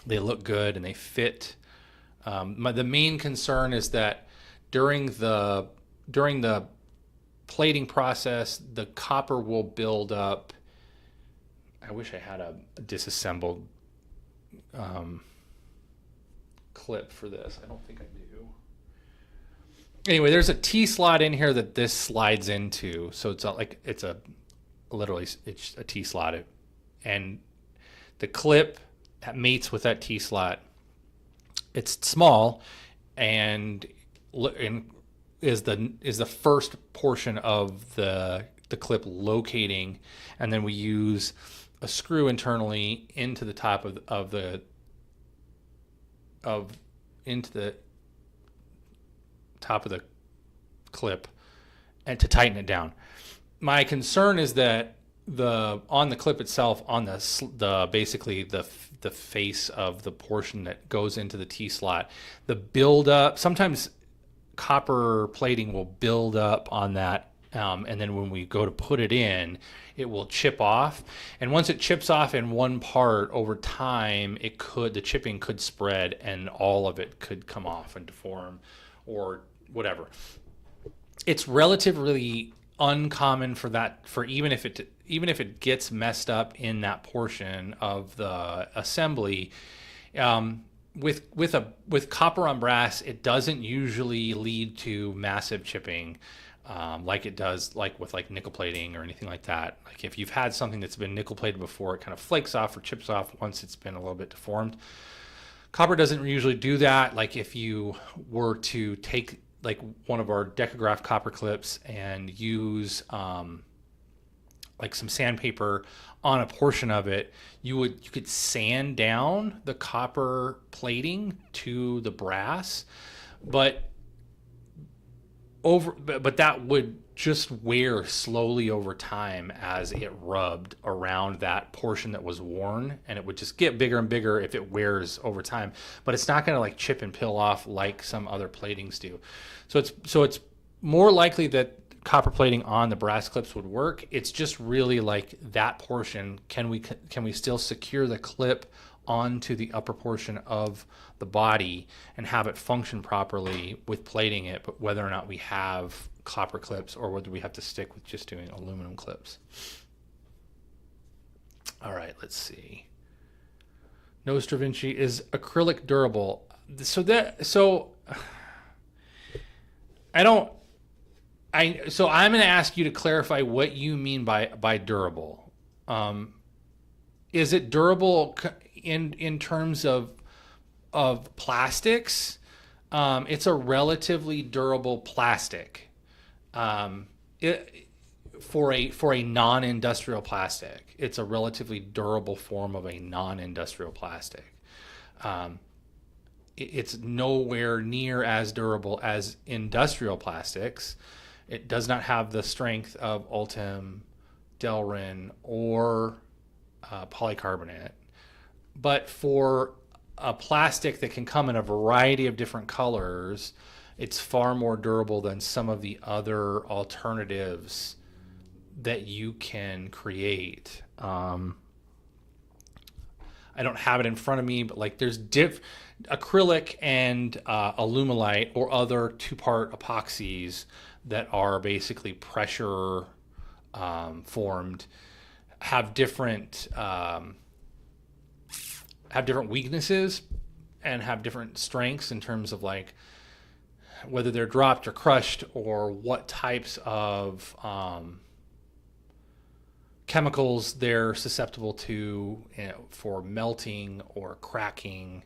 they look good and they fit. The main concern is that during the plating process, the copper will build up. I wish I had a disassembled clip for this. I don't think I do. Anyway, there's a T slot in here that this slides into, so it's not like it's literally it's a T slot, and the clip mates with that T slot. It's small and is the first portion of the clip locating, and then we use a screw internally into the top into the top of the clip and to tighten it down. My concern is that on the clip itself, on the basically the face of the portion that goes into the T slot, the build up, sometimes copper plating will build up on that, and then when we go to put it in, it will chip off. And once it chips off in one part, over time, the chipping could spread and all of it could come off and deform or whatever. It's relatively uncommon for even if it gets messed up in that portion of the assembly. With copper on brass, it doesn't usually lead to massive chipping, like it does with nickel plating or anything like that. Like if you've had something that's been nickel plated before, it kind of flakes off or chips off once it's been a little bit deformed. Copper doesn't usually do that. Like if you were to take like one of our Decograph copper clips and use like some sandpaper on a portion of it, you could sand down the copper plating to the brass, but but that would just wear slowly over time as it rubbed around that portion that was worn, and it would just get bigger and bigger if it wears over time. But it's not going to like chip and peel off like some other platings do. So it's more likely that copper plating on the brass clips would work. It's just really like that portion. Can we still secure the clip onto the upper portion of the body and have it function properly with plating it, but whether or not we have copper clips or whether we have to stick with just doing aluminum clips. All right, let's see. Nose Da Vinci, is acrylic durable? So I'm going to ask you to clarify what you mean by durable. Is it durable in terms of plastics? It's a relatively durable plastic. For a non-industrial plastic, it's a relatively durable form of a non-industrial plastic. It's nowhere near as durable as industrial plastics. It does not have the strength of Ultem, Delrin, or polycarbonate. But for a plastic that can come in a variety of different colors, it's far more durable than some of the other alternatives that you can create. I don't have it in front of me, but like there's acrylic and Alumilite or other two-part epoxies that are basically pressure formed, have different weaknesses and have different strengths in terms of like whether they're dropped or crushed or what types of chemicals they're susceptible to, for melting or cracking.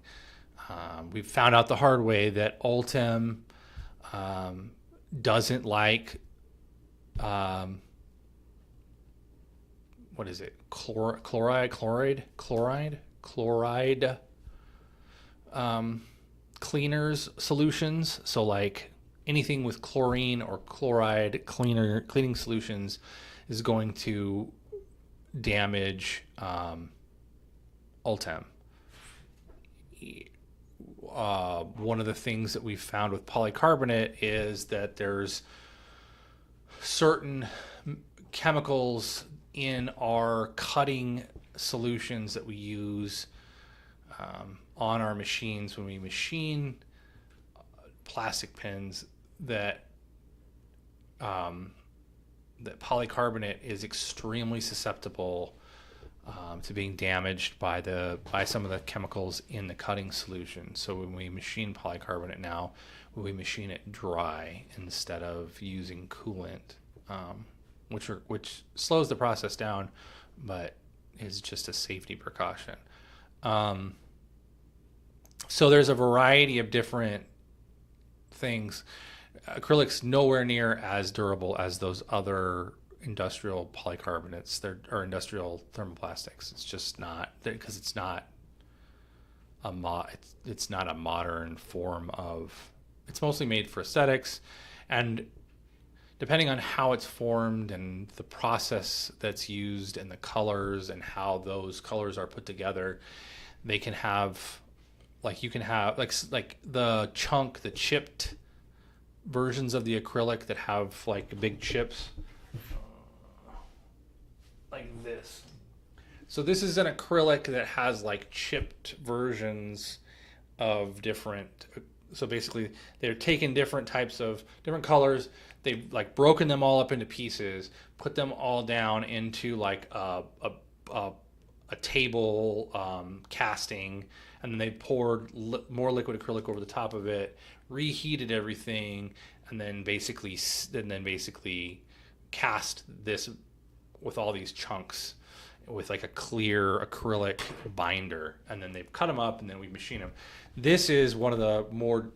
We've found out the hard way that Ultem doesn't like what is it? Chloride cleaners solutions. So like anything with chlorine or chloride cleaning solutions is going to damage Ultem. One of the things that we've found with polycarbonate is that there's certain chemicals in our cutting solutions that we use on our machines when we machine plastic pins that polycarbonate is extremely susceptible to being damaged by some of the chemicals in the cutting solution. So when we machine polycarbonate now, we machine it dry instead of using coolant, which slows the process down, but is just a safety precaution. So there's a variety of different things. Acrylic's nowhere near as durable as those other industrial polycarbonates or industrial thermoplastics. It's just not, because it's not a modern form of. It's mostly made for aesthetics, and depending on how it's formed and the process that's used and the colors and how those colors are put together, they can have, like you can have like the chipped versions of the acrylic that have like big chips like this. So this is an acrylic that has like chipped versions of different. So basically they're taking different types of different colors. They've like broken them all up into pieces, put them all down into like a table casting, and then they poured more liquid acrylic over the top of it, reheated everything, and then basically cast this with all these chunks with like a clear acrylic binder, and then they've cut them up, and then we machine them. This is one of the more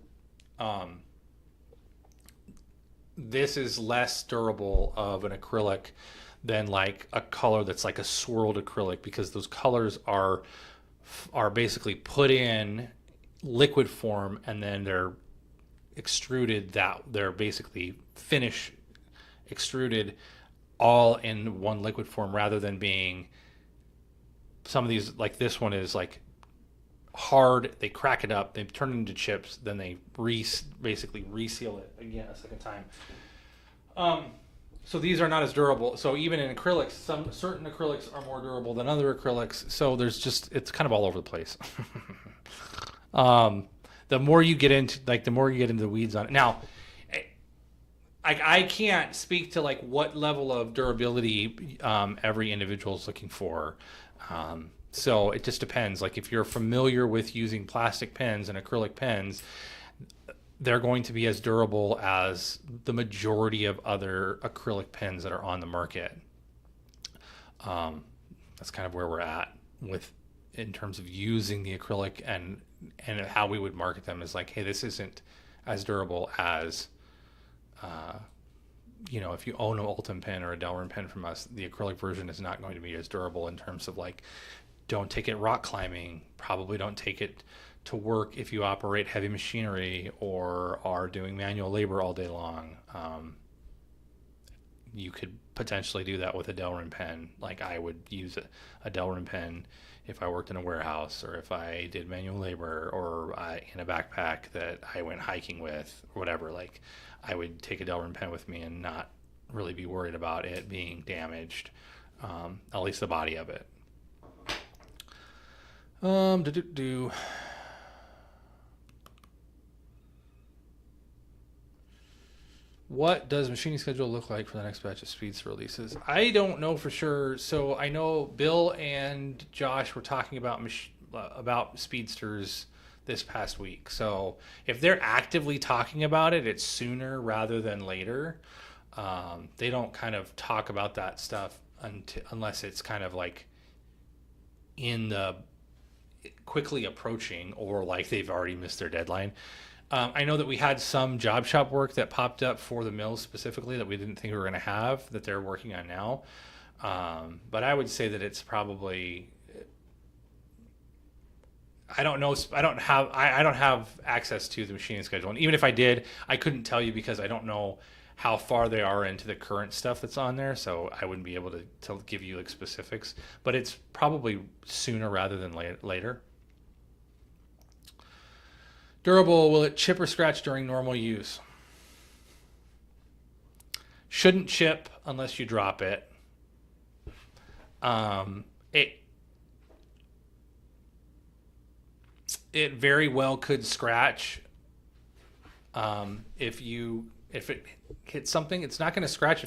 this is less durable of an acrylic than like a color that's like a swirled acrylic, because those colors are basically put in liquid form, and then extruded that they're basically finish extruded all in one liquid form, rather than being some of these, like this one is like hard. They crack it up, they turn it into chips, then they basically reseal it again a second time. So these are not as durable. So even in acrylics, some certain acrylics are more durable than other acrylics. So it's kind of all over the place. The more you get into the weeds on it. Now, I can't speak to like what level of durability every individual is looking for. So it just depends. Like if you're familiar with using plastic pens and acrylic pens, they're going to be as durable as the majority of other acrylic pens that are on the market. That's kind of where we're at in terms of using the acrylic, and how we would market them is like, hey, this isn't as durable as, if you own an Ultem pen or a Delrin pen from us, the acrylic version is not going to be as durable in terms of like, don't take it rock climbing, probably don't take it to work if you operate heavy machinery or are doing manual labor all day long. You could potentially do that with a Delrin pen. Like I would use a Delrin pen if I worked in a warehouse, or if I did manual labor, or in a backpack that I went hiking with, or whatever. Like I would take a Delrin pen with me and not really be worried about it being damaged, at least the body of it. What does machining schedule look like for the next batch of Speedster releases? I don't know for sure. So I know Bill and Josh were talking about Speedsters this past week. So if they're actively talking about it, it's sooner rather than later. They don't kind of talk about that stuff unless it's kind of like in the quickly approaching, or like they've already missed their deadline. I know that we had some job shop work that popped up for the mills specifically that we didn't think we were going to have, that they're working on now. But I would say that it's probably, I don't know. I don't have access to the machining schedule. And even if I did, I couldn't tell you because I don't know how far they are into the current stuff that's on there. So I wouldn't be able to give you like specifics, but it's probably sooner rather than later. Durable, will it chip or scratch during normal use? Shouldn't chip unless you drop it. It very well could scratch. If it hits something, it's not going to scratch.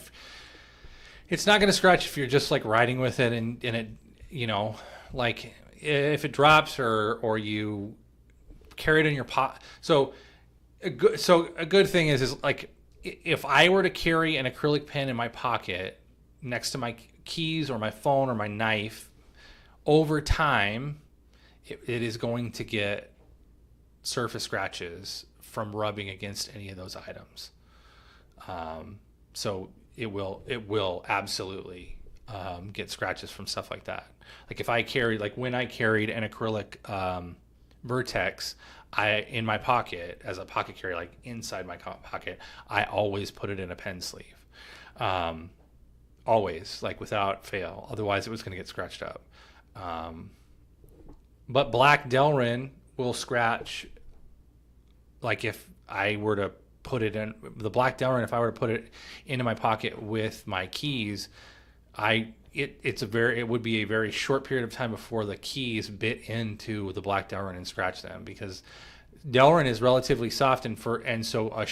It's not going to scratch if you're just like riding with it and it, like if it drops or you carry it in your pocket. So a good thing is like if I were to carry an acrylic pen in my pocket next to my keys or my phone or my knife, over time it is going to get surface scratches from rubbing against any of those items. So it will absolutely get scratches from stuff like that. Like if I carried, like when I carried an acrylic Vertex, in my pocket as a pocket carry, like inside my pocket, I always put it in a pen sleeve, always, like without fail. Otherwise, it was going to get scratched up. But black Delrin will scratch. Like if I were to put it in the black Delrin, if I were to put it into my pocket with my keys, it would be a very short period of time before the keys bit into the black Delrin and scratch them, because Delrin is relatively soft and so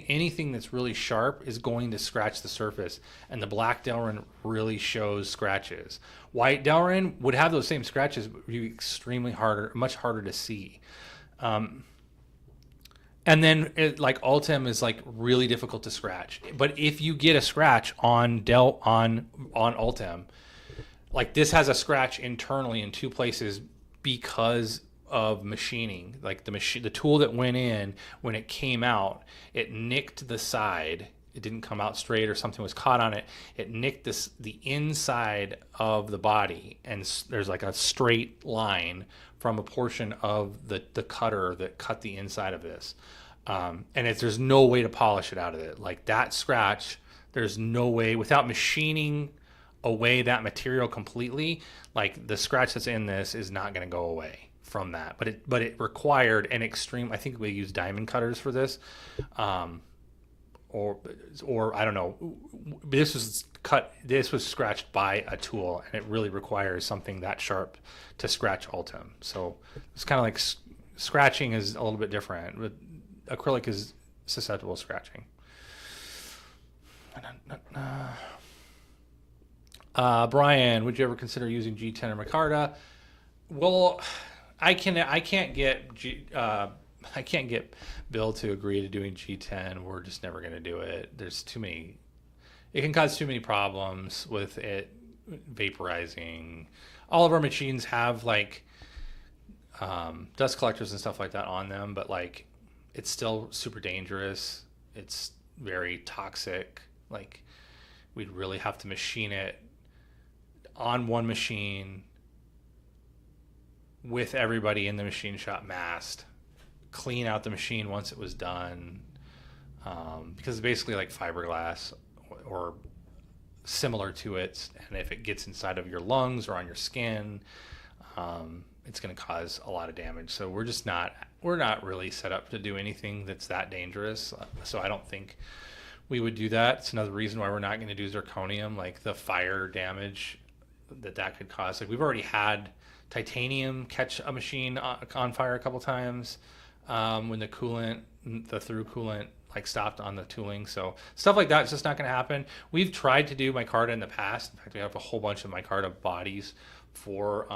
anything that's really sharp is going to scratch the surface, and the black Delrin really shows scratches. White Delrin would have those same scratches, but be much harder to see. And then like Ultem is like really difficult to scratch. But if you get a scratch on Ultem, like this has a scratch internally in two places because of machining. Like the tool that went in, when it came out, it nicked the side. It didn't come out straight, or something was caught on it. It nicked the inside of the body, and there's like a straight line from a portion of the cutter that cut the inside of this. There's no way to polish it out of it. Like that scratch, there's no way without machining away that material completely. Like the scratch that's in this is not going to go away from that. But it required an extreme. I think we use diamond cutters for this, or I don't know. This was scratched by a tool, and it really requires something that sharp to scratch Ultem. So it's kind of like scratching is a little bit different. But acrylic is susceptible to scratching. Brian, would you ever consider using G10 or micarta? Well, I can't get Bill to agree to doing G10. We're just never going to do it. There's too many. It can cause too many problems with it vaporizing. All of our machines have like dust collectors and stuff like that on them, but like it's still super dangerous. It's very toxic. Like we'd really have to machine it on one machine with everybody in the machine shop masked, clean out the machine once it was done, because it's basically like fiberglass or similar to it, and if it gets inside of your lungs or on your skin, it's going to cause a lot of damage. So we're not really set up to do anything that's that dangerous. So I don't think we would do that. It's another reason why we're not going to do zirconium, like the fire damage that could cause. Like we've already had titanium catch a machine on fire a couple times when the through coolant like stopped on the tooling. So stuff like that is just not going to happen. We've tried to do micarta in the past. In fact, we have a whole bunch of micarta bodies for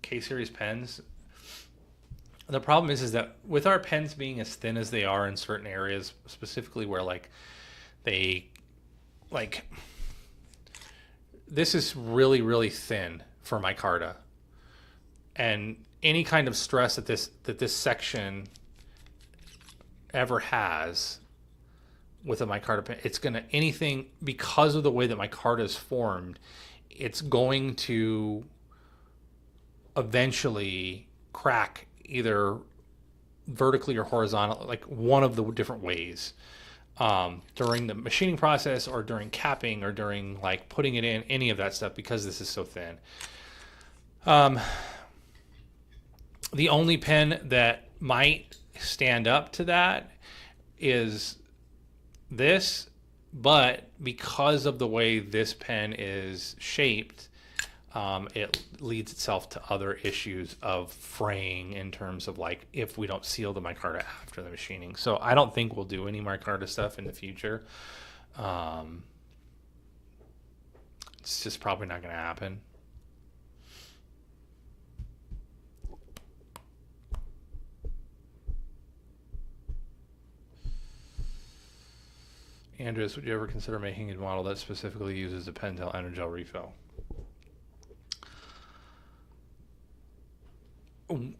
K-series pens. The problem is that with our pens being as thin as they are in certain areas, specifically where this is really, really thin for micarta, and any kind of stress that this section ever has with a micarta pen, it's gonna because of the way that micarta is formed, it's going to eventually crack either vertically or horizontally, like one of the different ways. During the machining process or during capping or during like putting it in, any of that stuff, because this is so thin. The only pen that might stand up to that is this, but because of the way this pen is shaped, it leads itself to other issues of fraying in terms of like if we don't seal the micarta after the machining. So I don't think we'll do any micarta stuff in the future. It's just probably not going to happen. Andres, would you ever consider making a model that specifically uses a Pentel Energel refill? I'm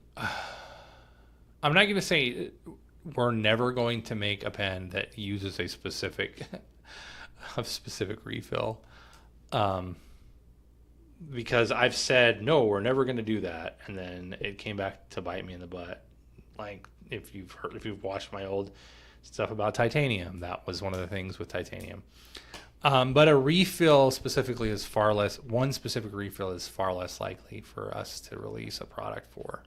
not going to say we're never going to make a pen that uses a specific refill, because I've said no, we're never going to do that, and then it came back to bite me in the butt. Like if you've watched my old stuff about titanium, that was one of the things with titanium. But a refill specifically is one specific refill is far less likely for us to release a product for.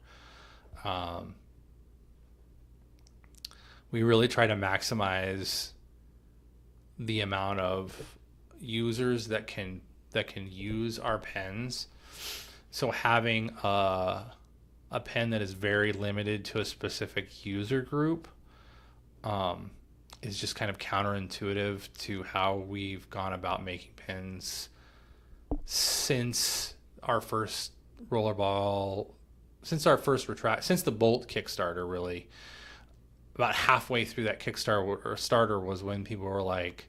We really try to maximize the amount of users that can use our pens. So having a pen that is very limited to a specific user group is just kind of counterintuitive to how we've gone about making pens since our first rollerball, since the Bolt Kickstarter. Really, about halfway through that Kickstarter was when people were like,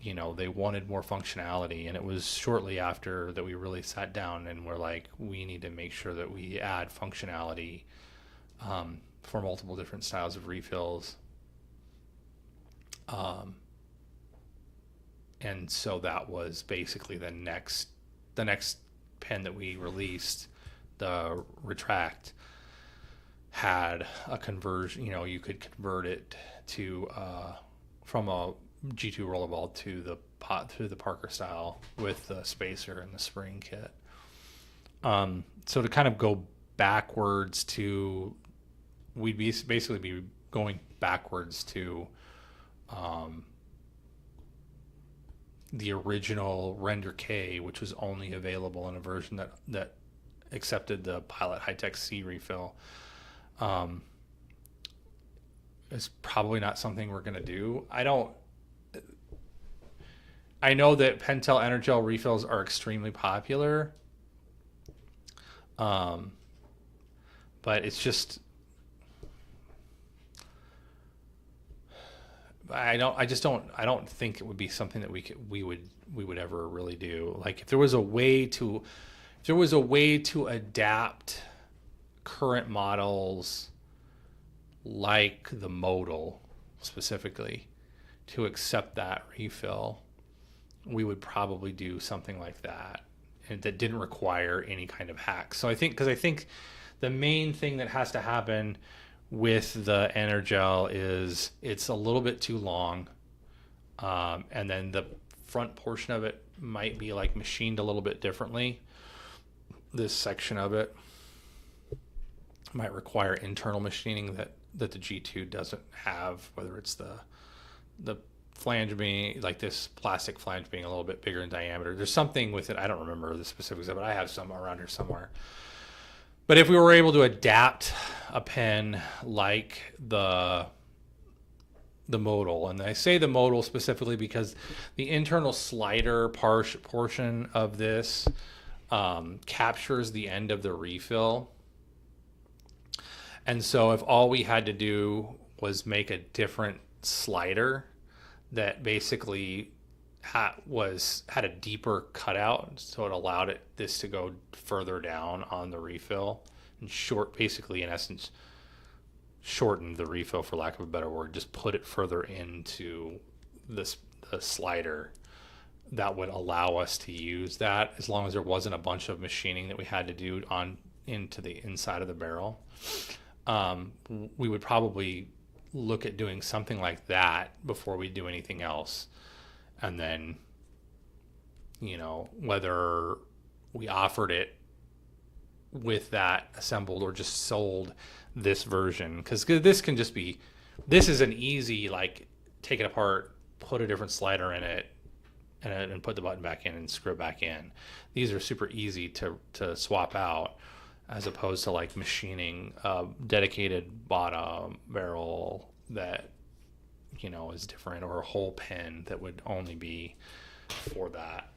they wanted more functionality, and it was shortly after that we really sat down and were like, we need to make sure that we add functionality for multiple different styles of refills. And so that was basically the next pen that we released, the Retract. had a conversion, you could convert it to from a G2 rollerball to the Parker style with the spacer and the spring kit. So to kind of go backwards to, we'd basically be going backwards to the original Render K, which was only available in a version that accepted the Pilot High-Tech C refill. It's probably not something we're going to do. I know that Pentel Energel refills are extremely popular. But it's just, I don't think it would be something that we would ever really do. Like if there was a way to adapt current models like the modal specifically to accept that refill, we would probably do something like that, and that didn't require any kind of hack. So I think the main thing that has to happen with the Energel is it's a little bit too long, and then the front portion of it might be like machined a little bit differently. This section of it might require internal machining that the G2 doesn't have, whether it's the flange being like this plastic flange being a little bit bigger in diameter. There's something with it. I don't remember the specifics of it. I have some around here somewhere. But if we were able to adapt a pen like the modal, and I say the modal specifically because the internal slider portion of this captures the end of the refill. And so if all we had to do was make a different slider that basically had a deeper cutout, so it allowed this to go further down on the refill and basically in essence shortened the refill, for lack of a better word, just put it further into the slider, that would allow us to use that, as long as there wasn't a bunch of machining that we had to do into the inside of the barrel. We would probably look at doing something like that before we do anything else. And then, whether we offered it with that assembled or just sold this version, because this is an easy, like, take it apart, put a different slider in it, and put the button back in and screw it back in. These are super easy to swap out, as opposed to like machining a dedicated bottom barrel that is different, or a whole pen that would only be for that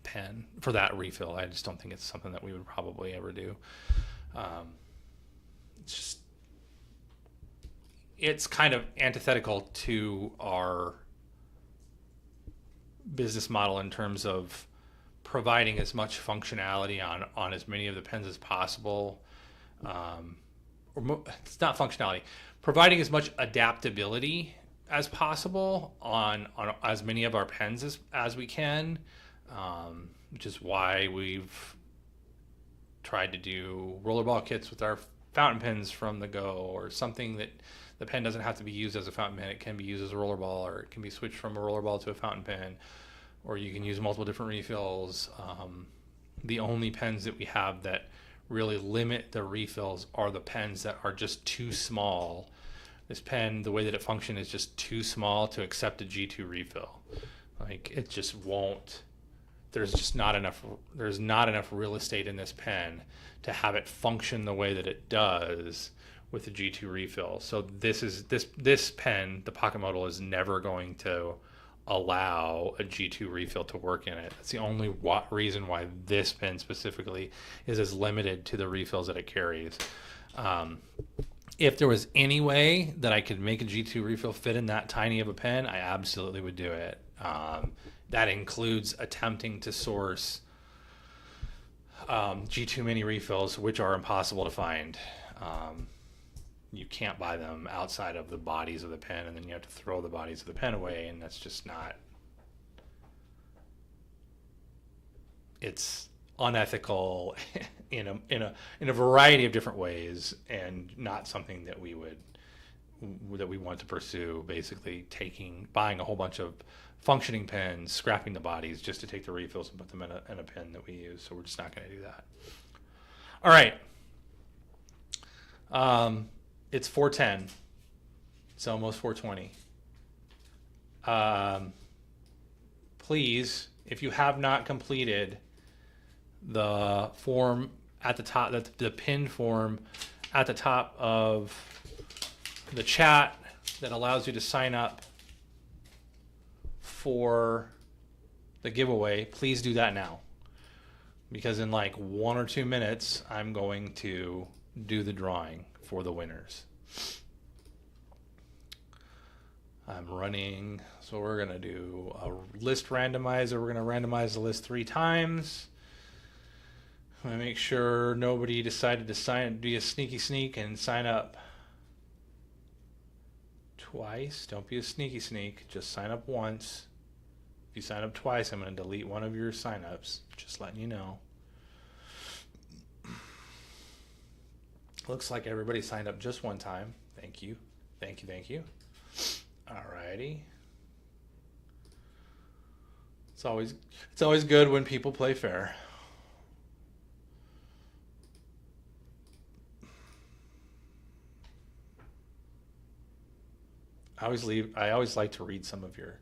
pen, for that refill. I just don't think it's something that we would probably ever do. It's kind of antithetical to our business model in terms of providing as much functionality on as many of the pens as possible. It's not functionality, providing as much adaptability as possible on as many of our pens as we can, which is why we've tried to do rollerball kits with our fountain pens from the go, or something that the pen doesn't have to be used as a fountain pen. It can be used as a rollerball, or it can be switched from a rollerball to a fountain pen, or you can use multiple different refills. The only pens that we have that really limit the refills are the pens that are just too small. This pen, the way that it functions, is just too small to accept a G2 refill. Like, it just won't. There's not enough real estate in this pen to have it function the way that it does with the G2 refill. So this pen, the Pocket Modal, is never going to allow a G2 refill to work in it. That's the only reason why this pen specifically is as limited to the refills that it carries. If there was any way that I could make a G2 refill fit in that tiny of a pen, I absolutely would do it. That includes attempting to source G2 mini refills, which are impossible to find. You can't buy them outside of the bodies of the pen, and then you have to throw the bodies of the pen away, and that's just not. It's unethical in a variety of different ways, and not something that we want to pursue. Basically, buying a whole bunch of functioning pens, scrapping the bodies just to take the refills and put them in a pen that we use. So we're just not going to do that. All right. It's 4:10. It's almost 4:20. Please, if you have not completed the form at the top, the pinned form at the top of the chat that allows you to sign up for the giveaway, please do that now. Because in like 1 or 2 minutes, I'm going to do the drawing for the winners. I'm running, so we're going to do a list randomizer. We're going to randomize the list 3 times. I'm going to make sure nobody decided to be a sneaky sneak and sign up twice. Don't be a sneaky sneak. Just sign up once. If you sign up twice, I'm going to delete one of your signups. Just letting you know. Looks like everybody signed up just one time. Thank you. Thank you. Thank you. Alrighty. It's always good when people play fair. I always like to read some of your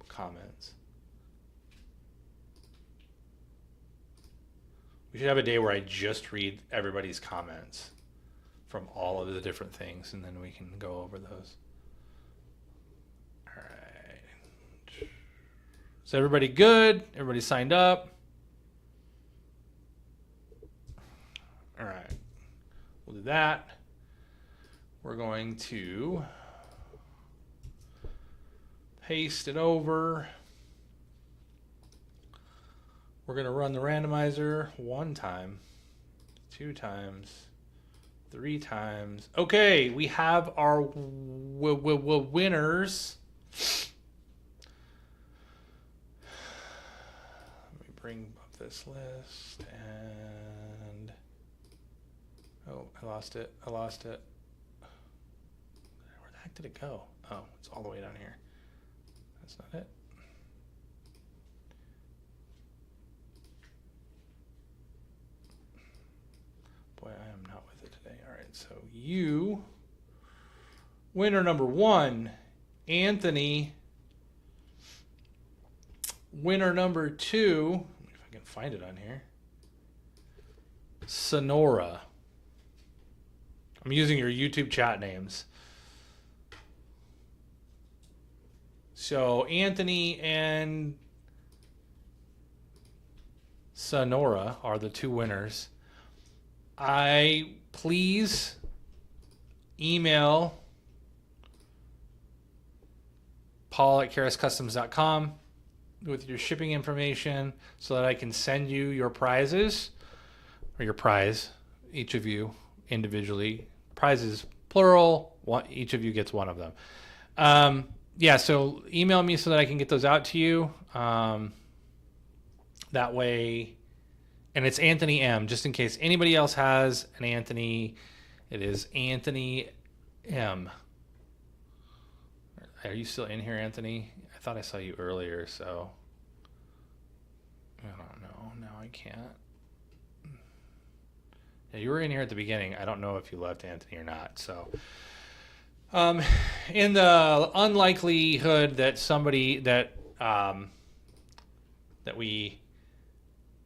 comments. We should have a day where I just read everybody's comments from all of the different things, and then we can go over those. All right. Is everybody good? Everybody signed up? All right. We'll do that. We're going to paste it over. We're going to run the randomizer 1 time, 2 times, 3 times. Okay, we have our winners. Let me bring up this list and... Oh, I lost it. Where the heck did it go? Oh, it's all the way down here. That's not it. Boy, I am not with it today. All right, so winner number 1, Anthony. Winner number 2, if I can find it on here, Sonora. I'm using your YouTube chat names. So Anthony and Sonora are the 2 winners. Please email paul@karascustoms.com with your shipping information so that I can send you your prizes, or your prize, each of you individually. Prizes plural, each of you gets one of them. Yeah, so email me so that I can get those out to you. That way, and it's Anthony M, just in case anybody else has an Anthony. It is Anthony M. Are you still in here, Anthony? I thought I saw you earlier, so I don't know. Now I can't. Yeah, you were in here at the beginning. I don't know if you left, Anthony, or not. So, in the unlikelihood that that we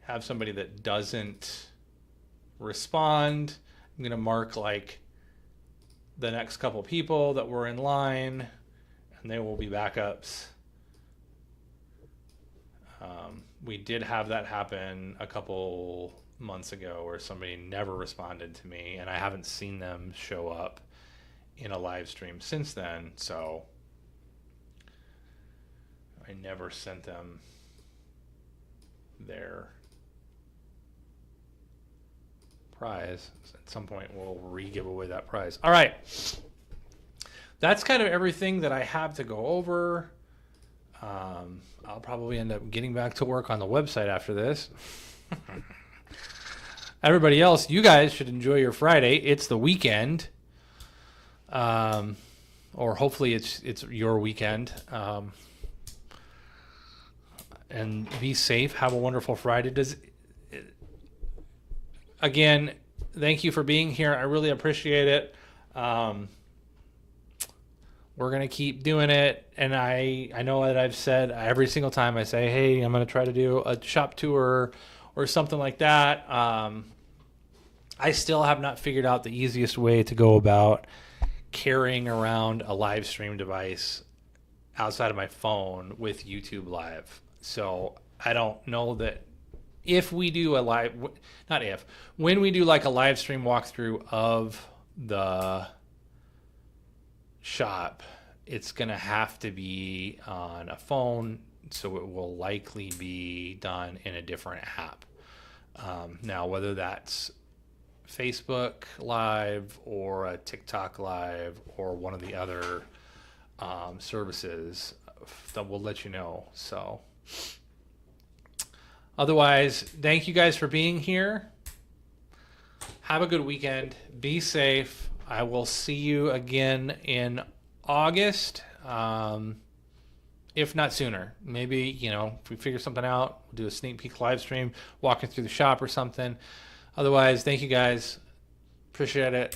have somebody that doesn't respond, I'm gonna mark like the next couple people that were in line, and they will be backups. We did have that happen a couple months ago where somebody never responded to me, and I haven't seen them show up in a live stream since then, so I never sent them their prize. At some point we'll re-give away that prize. All right, that's kind of everything that I have to go over. I'll probably end up getting back to work on the website after this. Everybody else, you guys should enjoy your Friday. It's the weekend. Or hopefully it's your weekend. And be safe. Have a wonderful Friday. Again, thank you for being here. I really appreciate it. We're going to keep doing it. And I know that I've said every single time I say, hey, I'm going to try to do a shop tour or something like that. I still have not figured out the easiest way to go about carrying around a live stream device outside of my phone with YouTube Live. So I don't know that if we do when we do like a live stream walkthrough of the shop, it's going to have to be on a phone. So it will likely be done in a different app. Now, whether that's Facebook Live or a TikTok Live or one of the other services, that will let you know. So otherwise, thank you guys for being here. Have a good weekend. Be safe. I will see you again in August, if not sooner. Maybe, if we figure something out, we'll do a sneak peek live stream, walking through the shop or something. Otherwise, thank you guys. Appreciate it.